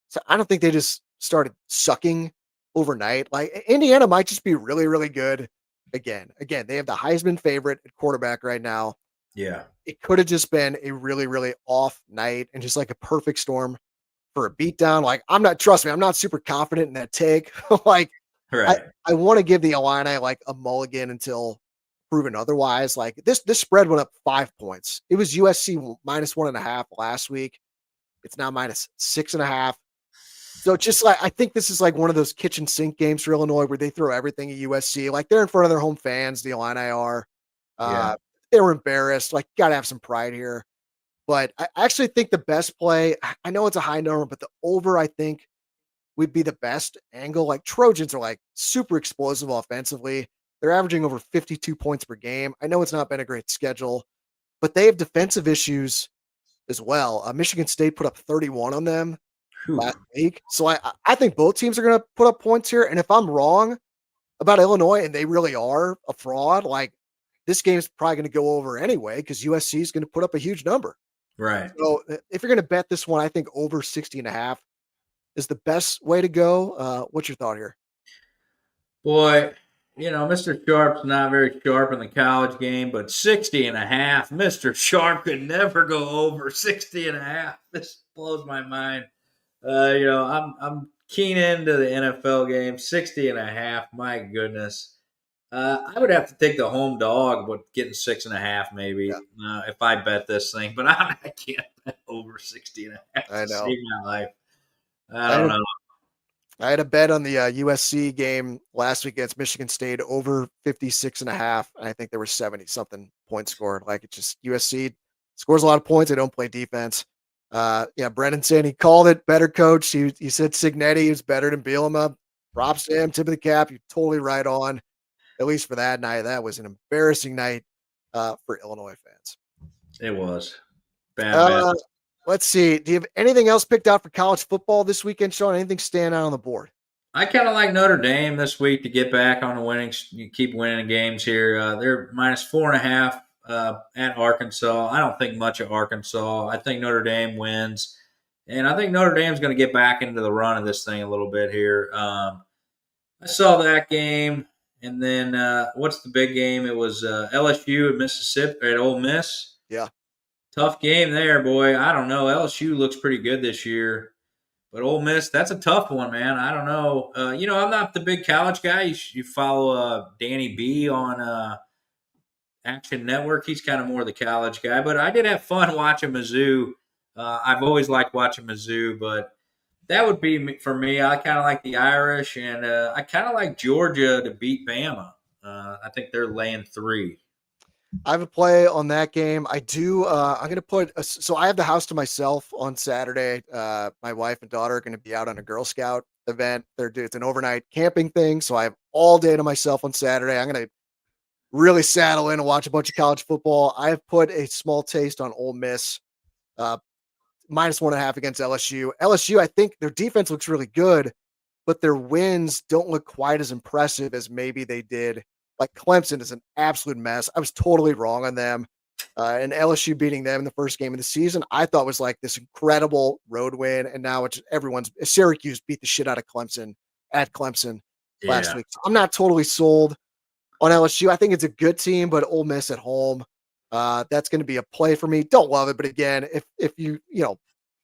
So I don't think they just started sucking overnight. Like Indiana might just be really, really good again. Again, they have the Heisman favorite at quarterback right now. Yeah. It could have just been a really, really off night and just like a perfect storm for a beatdown. Like I'm not super confident in that take. Like right. I want to give the Illini like a mulligan until proven otherwise. Like this spread went up 5 points. It was USC -1.5 last week. It's now -6.5. So just like, I think this is like one of those kitchen sink games for Illinois where they throw everything at USC. Like they're in front of their home fans. The Illini are, they were embarrassed. Like got to have some pride here. But I actually think the best play, I know it's a high number, but the over, I think, would be the best angle. Like Trojans are like super explosive offensively. They're averaging over 52 points per game. I know it's not been a great schedule, but they have defensive issues as well. Michigan State put up 31 on them last week. So I think both teams are going to put up points here. And if I'm wrong about Illinois and they really are a fraud, like this game is probably going to go over anyway because USC is going to put up a huge number. Right. So if you're going to bet this one, I think over 60.5 is the best way to go. What's your thought here? Boy, Mr. Sharp's not very sharp in the college game, but 60.5, Mr. Sharp could never go over 60.5. This blows my mind. I'm keen into the NFL game, 60.5. My goodness. I would have to take the home dog, but getting 6.5 maybe if I bet this thing. But I can't bet over 60.5. I know. Save my life. I don't know. I had a bet on the USC game last week against Michigan State over 56.5. And I think there were 70 something points scored. Like it's just USC scores a lot of points. They don't play defense. Brendan saying he called it better coach. He said Signetti is better than Bielema. Props to him. Tip of the cap. You're totally right on. at least for that night. That was an embarrassing night for Illinois fans. It was bad. Let's see. Do you have anything else picked out for college football this weekend, Shawn? Anything stand out on the board? I kind of like Notre Dame this week to get back on the winning. You keep winning games here. They're -4.5 at Arkansas. I don't think much of Arkansas. I think Notre Dame wins, and I think Notre Dame's going to get back into the run of this thing a little bit here. I saw that game, and then what's the big game? It was LSU at Mississippi at Ole Miss. Yeah, tough game there, boy. I don't know. LSU looks pretty good this year. But Ole Miss, that's a tough one, man. I don't know. I'm not the big college guy. You follow Danny B on Action Network. He's kind of more the college guy. But I did have fun watching Mizzou. I've always liked watching Mizzou, but that would be for me. I kind of like the Irish, and I kind of like Georgia to beat Bama. I think they're laying 3. I have a play on that game. I do. I'm going to put. So I have the house to myself on Saturday. My wife and daughter are going to be out on a Girl Scout event. It's an overnight camping thing. So I have all day to myself on Saturday. I'm going to really saddle in and watch a bunch of college football. I have put a small taste on Ole Miss, -1.5 against LSU. LSU, I think their defense looks really good, but their wins don't look quite as impressive as maybe they did. Like Clemson is an absolute mess. I was totally wrong on them. And LSU beating them in the first game of the season, I thought was like this incredible road win. And now it's Syracuse beat the shit out of Clemson at Clemson last week. So I'm not totally sold on LSU. I think it's a good team, but Ole Miss at home, that's going to be a play for me. Don't love it, but again, if you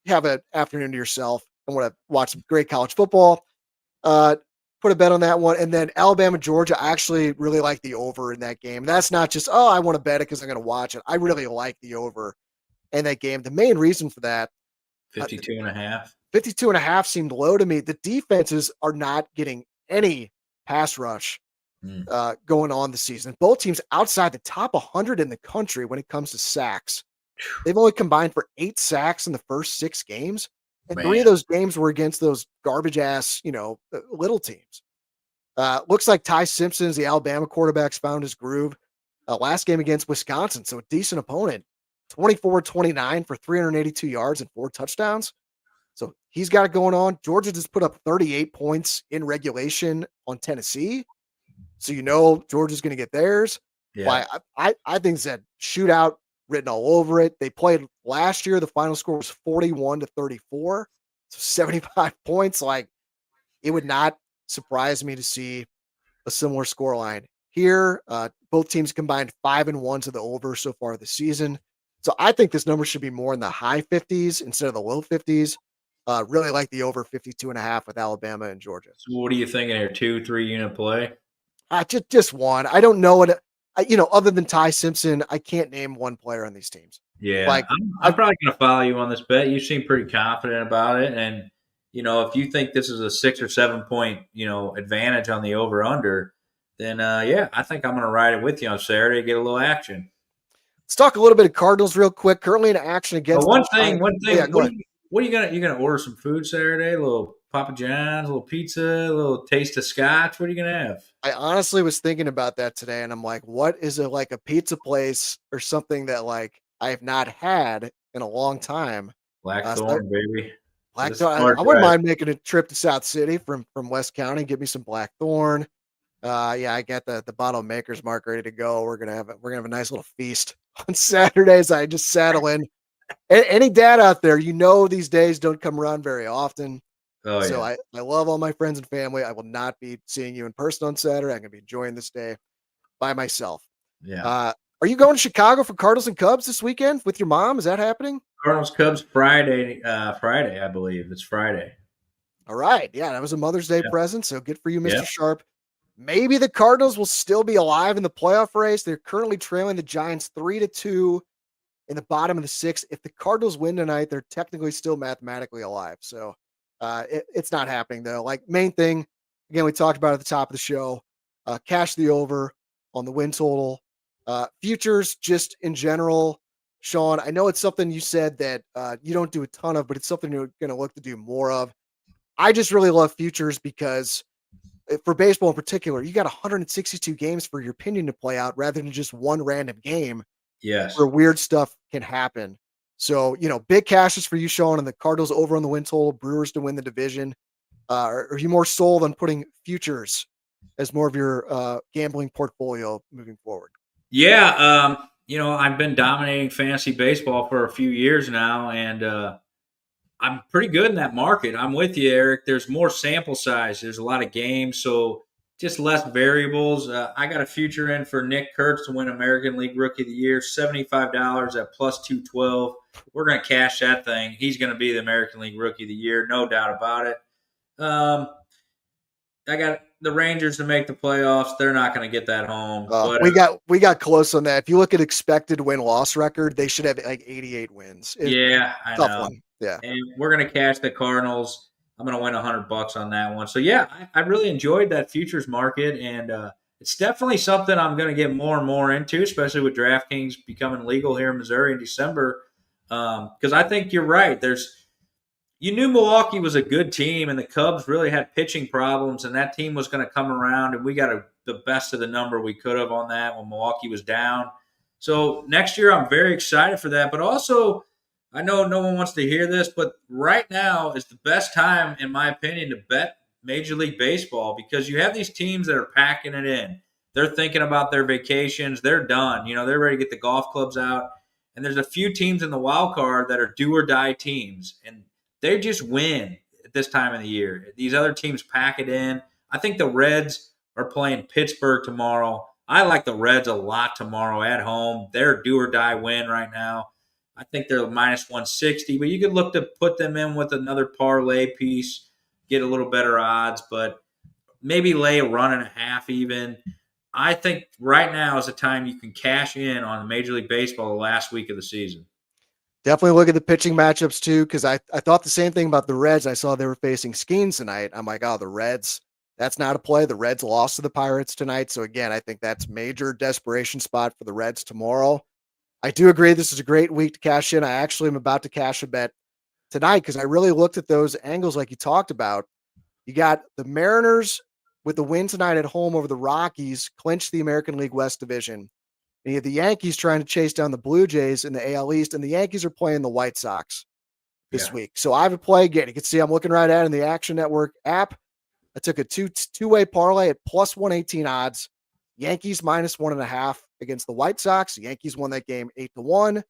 have an afternoon to yourself and want to watch some great college football, put a bet on that one. And then Alabama, Georgia, I actually really like the over in that game. That's not just, I want to bet it because I'm going to watch it. I really like the over in that game. The main reason for that, 52.5. 52.5 seemed low to me. The defenses are not getting any pass rush going on this season. Both teams outside the top 100 in the country when it comes to sacks. They've only combined for 8 sacks in the first 6 games. And 3 of those games were against those garbage ass, little teams. Looks like Ty Simpson's, the Alabama quarterback's found his groove. Last game against Wisconsin, so a decent opponent. 24-29 for 382 yards and 4 touchdowns. So he's got it going on. Georgia just put up 38 points in regulation on Tennessee. So Georgia's going to get theirs. Yeah. I think it's a shootout written all over it. They played last year. The final score was 41-34. So 75 points. Like, it would not surprise me to see a similar scoreline here. Both teams combined 5-1 to the over so far this season. So I think this number should be more in the high 50s instead of the low 50s. Really like the over 52.5 with Alabama and Georgia. So what are you thinking here? 2-3 unit play? Just one. I don't know what. Other than Ty Simpson, I can't name one player on these teams. Yeah, like I'm probably going to follow you on this bet. You seem pretty confident about it, and if you think this is a 6 or 7 point advantage on the over under, then I think I'm going to ride it with you on Saturday. Get a little action. Let's talk a little bit of Cardinals real quick. Currently in action against. One thing. Yeah, what are you gonna order some food Saturday? A little Papa John's, a little pizza, a little taste of scotch. What are you gonna have? I honestly was thinking about that today, and I'm like, what is it, like a pizza place or something that like I have not had in a long time? Blackthorn, baby. Blackthorn. I wouldn't mind making a trip to South City from West County. Get me some Blackthorn. I got the bottle maker's mark ready to go. We're gonna have a nice little feast on Saturdays. I just saddle in. Any dad out there, these days don't come around very often. Oh, so yeah. I love all my friends and family. I will not be seeing you in person on Saturday. I'm going to be enjoying this day by myself. Yeah. Are you going to Chicago for Cardinals and Cubs this weekend with your mom? Is that happening? Cardinals Cubs Friday, I believe. It's Friday. All right. Yeah, that was a Mother's Day present. So good for you, Mr. Sharp. Maybe the Cardinals will still be alive in the playoff race. They're currently trailing the Giants 3-2 in the bottom of the 6th. If the Cardinals win tonight, they're technically still mathematically alive. So it's not happening though. Like, main thing, again, we talked about at the top of the show, cash the over on the win total. Futures just in general, Shawn, I know it's something you said that you don't do a ton of, but it's something you're going to look to do more of. I just really love futures because for baseball in particular, you got 162 games for your opinion to play out rather than just one random game Yes. where weird stuff can happen. So, big cashes for you, Sean, and the Cardinals over on the win total, Brewers to win the division. Are you more sold on putting futures as more of your gambling portfolio moving forward? Yeah. I've been dominating fantasy baseball for a few years now, and I'm pretty good in that market. I'm with you, Eric. There's more sample size. There's a lot of games, so just less variables. I got a future in for Nick Kurtz to win American League Rookie of the Year, $75 at plus 212. We're going to cash that thing. He's going to be the American League Rookie of the Year, no doubt about it. I got the Rangers to make the playoffs. They're not going to get that home. But we got close on that. If you look at expected win-loss record, they should have like 88 wins. I tough know. one. Yeah. And we're going to cash the Cardinals. I'm going to win $100 on that one. So, yeah, I really enjoyed that futures market. And it's definitely something I'm going to get more and more into, especially with DraftKings becoming legal here in Missouri in December. Because I think you're right. You knew Milwaukee was a good team, and the Cubs really had pitching problems, and that team was going to come around, and we got the best of the number we could have on that when Milwaukee was down. So next year, I'm very excited for that. But also, I know no one wants to hear this, but right now is the best time, in my opinion, to bet Major League Baseball because you have these teams that are packing it in. They're thinking about their vacations. They're done. They're ready to get the golf clubs out. And there's a few teams in the wild card that are do or die teams, and they just win at this time of the year. These other teams pack it in. I think the Reds are playing Pittsburgh tomorrow. I like the Reds a lot tomorrow at home. They're do or die win right now. I think they're minus 160, but you could look to put them in with another parlay piece, get a little better odds, but maybe lay a run and a half even. I think right now is the time you can cash in on Major League Baseball the last week of the season. Definitely look at the pitching matchups too, because I thought the same thing about the Reds. I saw they were facing Skeens tonight. I'm like, oh, the Reds, that's not a play. The Reds lost to the Pirates tonight. So again, I think that's major desperation spot for the Reds tomorrow. I do agree this is a great week to cash in. I actually am about to cash a bet tonight because I really looked at those angles like you talked about. You got the Mariners with the win tonight at home over the Rockies, clinch the American League West Division. And you have the Yankees trying to chase down the Blue Jays in the AL East, and the Yankees are playing the White Sox this week. So I have a play again. You can see I'm looking right at it in the Action Network app. I took a two-way parlay at plus 118 odds. Yankees minus 1.5 against the White Sox. The Yankees won that game 8-1. And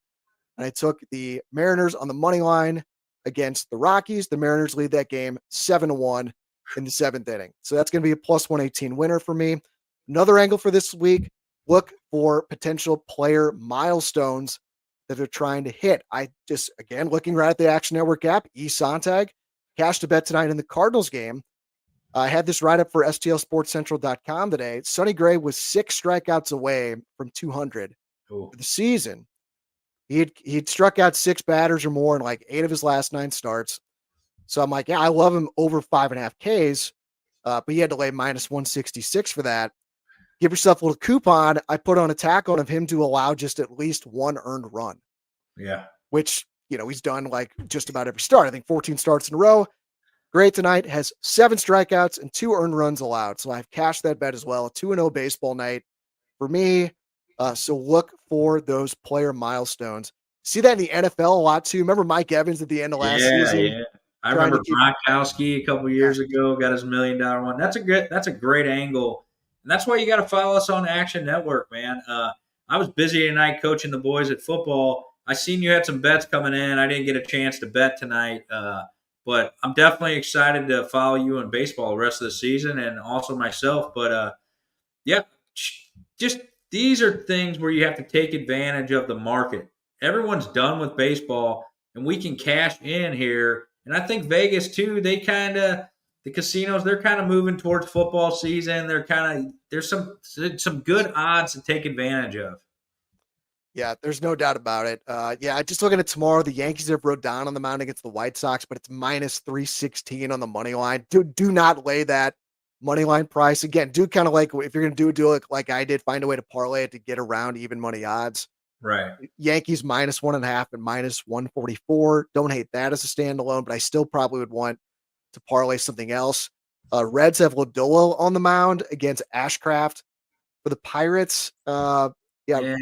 I took the Mariners on the money line against the Rockies. The Mariners lead that game 7-1 in the seventh inning. So that's going to be a plus 118 winner for me. Another angle for this week. Look for potential player milestones that they're trying to hit. I just, again, looking right at the Action Network app, Sontag, cashed a bet tonight in the Cardinals game. I had this right up for STLSportsCentral.com today. Sonny Gray was 6 strikeouts away from 200 for the season. He'd struck out 6 batters or more in like 8 of his last 9 starts. So I'm like, yeah, I love him over 5.5 Ks, but he had to lay minus 166 for that. Give yourself a little coupon. I put on a tackle of him to allow just at least 1 earned run. Yeah. Which, he's done like just about every start. I think 14 starts in a row. Great tonight. Has 7 strikeouts and 2 earned runs allowed. So I've cashed that bet as well. A 2-0 baseball night for me. So look for those player milestones. See that in the NFL a lot too. Remember Mike Evans at the end of last season? Yeah. I remember Gronkowski a couple years ago got his $1 million one. That's a great angle. And that's why you got to follow us on Action Network, man. I was busy tonight coaching the boys at football. I seen you had some bets coming in. I didn't get a chance to bet tonight, but I'm definitely excited to follow you in baseball the rest of the season and also myself. But, just these are things where you have to take advantage of the market. Everyone's done with baseball, and we can cash in here. And I think Vegas, too, the casinos, they're kind of moving towards football season. There's some good odds to take advantage of. Yeah, there's no doubt about it. Just looking at tomorrow, the Yankees have rode down on the mound against the White Sox, but it's minus 316 on the money line. Do not lay that money line price. Again, do kind of like, if you're going to do it like I did, find a way to parlay it to get around even money odds. Right. Yankees minus 1.5 and minus 144. Don't hate that as a standalone, but I still probably would want to parlay something else. Reds have Lodolo on the mound against Ashcraft. For the Pirates, Yeah.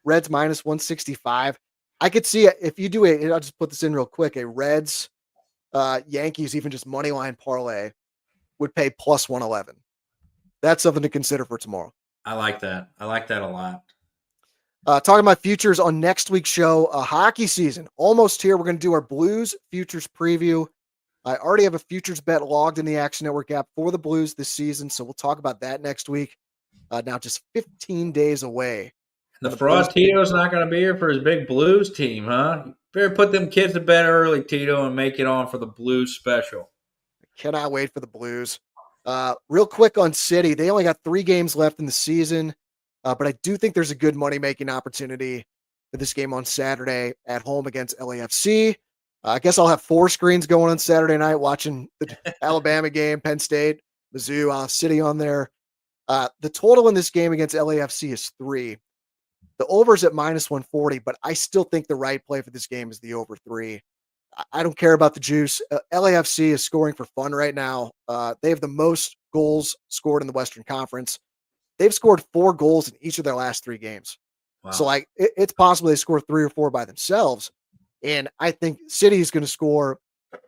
Reds minus 165. I could see it if you do it. I'll just put this in real quick. A Reds, Yankees, even just money line parlay would pay plus 111. That's something to consider for tomorrow. I like that. I like that a lot. Talking about futures on next week's show, hockey season almost here. We're going to do our Blues futures preview. I already have a futures bet logged in the Action Network app for the Blues this season, so we'll talk about that next week. Now just 15 days away. The fraud Tito's not going to be here for his big Blues team, huh? You better put them kids to bed early, Tito, and make it on for the Blues special. Cannot wait for the Blues. Real quick on City, they only got 3 games left in the season, but I do think there's a good money-making opportunity for this game on Saturday at home against LAFC. I guess I'll have 4 screens going on Saturday night watching the Alabama game, Penn State, Mizzou, City on there. The total in this game against LAFC is 3. The over's at minus 140, but I still think the right play for this game is the over 3. I don't care about the juice. LAFC is scoring for fun right now. They have the most goals scored in the Western Conference. They've scored 4 goals in each of their last 3 games. Wow. So, it's possible they score 3 or 4 by themselves. And I think City is going to score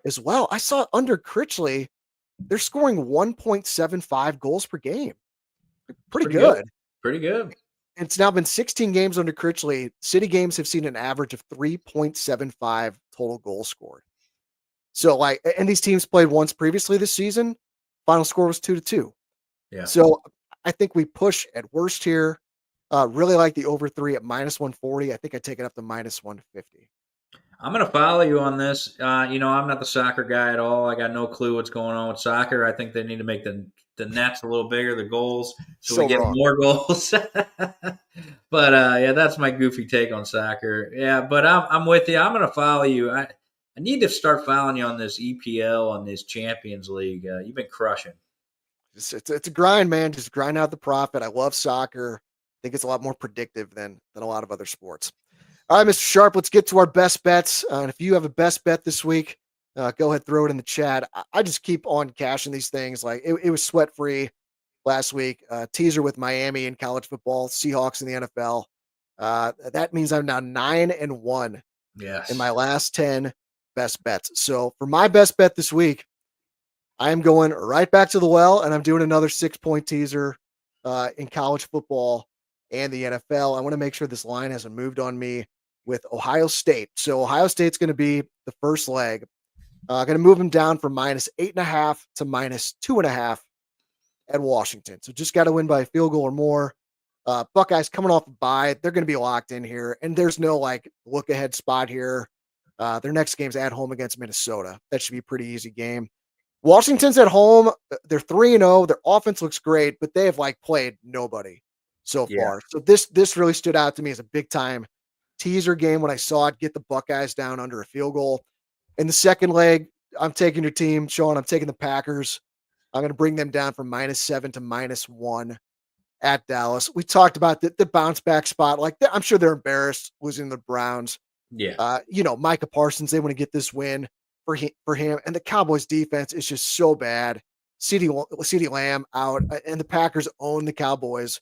as well. I saw under Critchley, they're scoring 1.75 goals per game. Pretty good. Pretty good. And it's now been 16 games under Critchley. City games have seen an average of 3.75 total goals scored. So, and these teams played once previously this season. Final score was 2-2. Yeah. So I think we push at worst here. Really like the over 3 at minus 140. I think I take it up to minus 150. I'm going to follow you on this. I'm not the soccer guy at all. I got no clue what's going on with soccer. I think they need to make the nets a little bigger, the goals, so we get more goals. But that's my goofy take on soccer. Yeah, but I'm with you. I'm going to follow you. I need to start following you on this EPL, on this Champions League. You've been crushing. It's a grind, man. Just grind out the profit. I love soccer. I think it's a lot more predictive than a lot of other sports. All right, Mr. Sharp, let's get to our best bets. And if you have a best bet this week, go ahead, throw it in the chat. I just keep on cashing these things. It was sweat-free last week. Teaser with Miami in college football, Seahawks in the NFL. That means I'm now 9-1 in my last 10 best bets. So for my best bet this week, I am going right back to the well, and I'm doing another 6-point teaser in college football and the NFL. I want to make sure this line hasn't moved on me with Ohio State. So Ohio State's going to be the first leg. Going to move them down from minus 8.5 to minus 2.5 at Washington. So just got to win by a field goal or more. Buckeyes coming off a bye. They're going to be locked in here. And there's no look ahead spot here. Their next game's at home against Minnesota. That should be a pretty easy game. Washington's at home. They're 3-0. Their offense looks great, but they have played nobody so far. So this really stood out to me as a big time teaser game when I saw it get the Buckeyes down under a field goal. In the second leg, I'm taking your team, Shawn. I'm taking the Packers. I'm going to bring them down from -7 to -1 at Dallas. We talked about the bounce back spot. I'm sure they're embarrassed losing the Browns. Yeah. Micah Parsons, they want to get this win for him. And the Cowboys defense is just so bad. CeeDee Lamb out, and the Packers own the Cowboys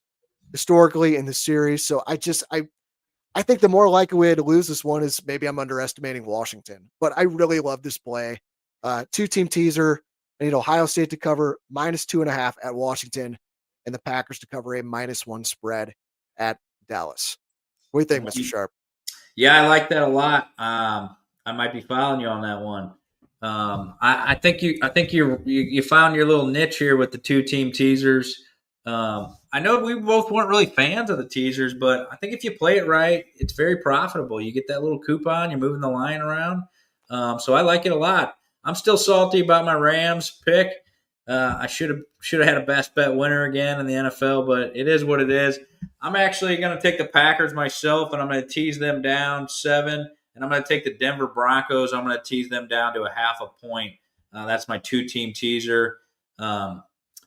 historically in the series. So I think the more likely way to lose this one is maybe I'm underestimating Washington, but I really love this play. 2-team teaser. I need Ohio State to cover -2.5 at Washington and the Packers to cover a -1 spread at Dallas. What do you think, Mr. Sharp? Yeah, I like that a lot. I might be following you on that one. I think you found your little niche here with the 2-team teasers. I know we both weren't really fans of the teasers, but I think if you play it right, it's very profitable. You get that little coupon, you're moving the line around. So I like it a lot. I'm still salty about my Rams pick. I should have had a best bet winner again in the NFL, but it is what it is. I'm actually going to take the Packers myself, and I'm going to tease them down 7. And I'm going to take the Denver Broncos. I'm going to tease them down to 0.5 point. That's my 2-team teaser.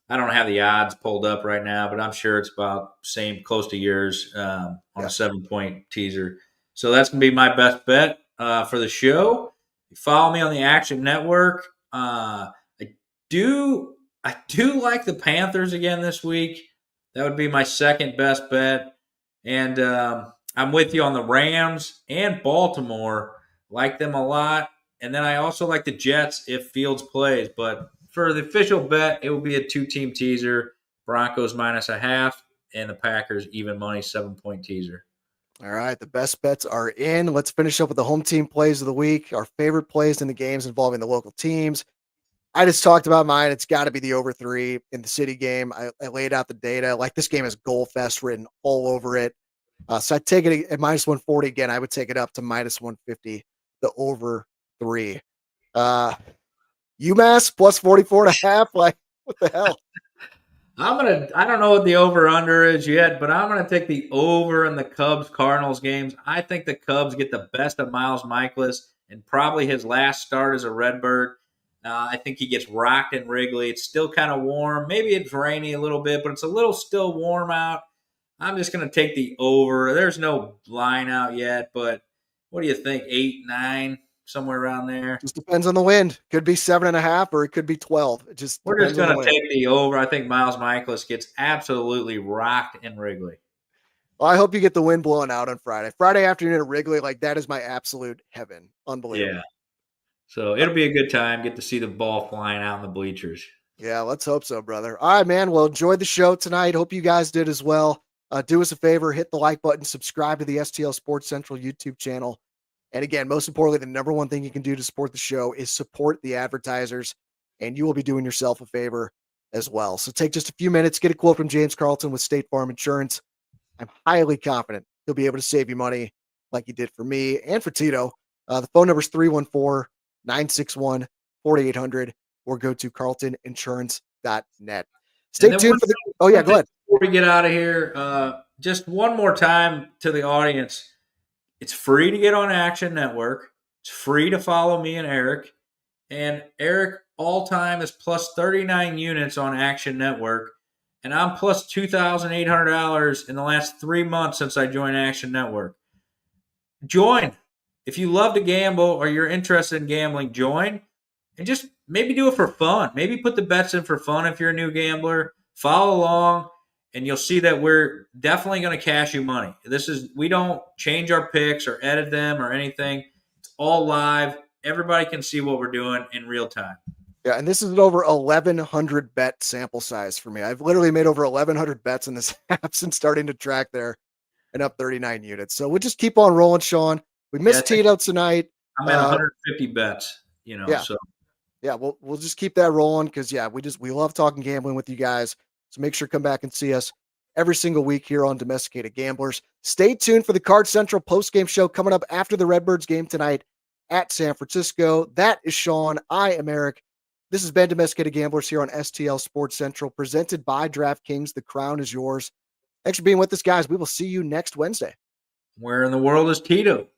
I don't have the odds pulled up right now, but I'm sure it's about same, close to yours on a 7-point teaser. So that's going to be my best bet for the show. You follow me on the Action Network. I do I do like the Panthers again this week. That would be my second best bet. And I'm with you on the Rams and Baltimore. Like them a lot. And then I also like the Jets if Fields plays. But for the official bet, it will be a 2-team teaser. Broncos -0.5 and the Packers even money 7-point teaser. All right, the best bets are in. Let's finish up with the home team plays of the week. Our favorite plays in the games involving the local teams. I just talked about mine. It's got to be the over 3 in the City game. I laid out the data. Like, this game has goal fest written all over it. So I'd take it at -140 again. I would take it up to -150, the over 3. UMass +44.5. Like, what the hell? I don't know what the over under is yet, but I'm gonna take the over in the Cubs Cardinals games. I think the Cubs get the best of Miles Mikolas and probably his last start as a Redbird. I think he gets rocked in Wrigley. It's still kind of warm. Maybe it's rainy a little bit, but it's a little still warm out. I'm just going to take the over. There's no line out yet, but what do you think? 8, 9, somewhere around there? Just depends on the wind. Could be 7.5 or it could be 12. It just We're just going to take the over. I think Miles Mikolas gets absolutely rocked in Wrigley. Well, I hope you get the wind blowing out on Friday. Friday afternoon at Wrigley, like, that is my absolute heaven. Unbelievable. Yeah. So it'll be a good time. Get to see the ball flying out in the bleachers. Yeah, let's hope so, brother. All right, man. Well, enjoy the show tonight. Hope you guys did as well. Do us a favor, hit the like button, subscribe to the STL Sports Central YouTube channel. And again, most importantly, the number one thing you can do to support the show is support the advertisers, and you will be doing yourself a favor as well. So take just a few minutes, get a quote from James Carlton with State Farm Insurance. I'm highly confident he'll be able to save you money like he did for me and for Tito. The phone number is 314-961-4800 or go to carltoninsurance.net. Stay tuned for the – oh, yeah, go ahead. Before we get out of here, just one more time to the audience. It's free to get on Action Network. It's free to follow me and Eric. And Eric all-time is plus 39 units on Action Network. And I'm plus $2,800 in the last 3 months since I joined Action Network. Join. If you love to gamble or you're interested in gambling, join. And just maybe do it for fun. Maybe put the bets in for fun if you're a new gambler. Follow along, and you'll see that we're definitely going to cash you money. We don't change our picks or edit them or anything. It's all live. Everybody can see what we're doing in real time. Yeah, and this is an over 1,100 bet sample size for me. I've literally made over 1,100 bets in this app since starting to track there and up 39 units. So we'll just keep on rolling, Sean. We missed Tito tonight. I'm at 150 bets, yeah. So. Yeah, we'll just keep that rolling because, yeah, we love talking gambling with you guys. So make sure to come back and see us every single week here on Domesticated Gamblers. Stay tuned for the Card Central postgame show coming up after the Redbirds game tonight at San Francisco. That is Sean. I am Eric. This has been Domesticated Gamblers here on STL Sports Central, presented by DraftKings. The crown is yours. Thanks for being with us, guys. We will see you next Wednesday. Where in the world is Tito?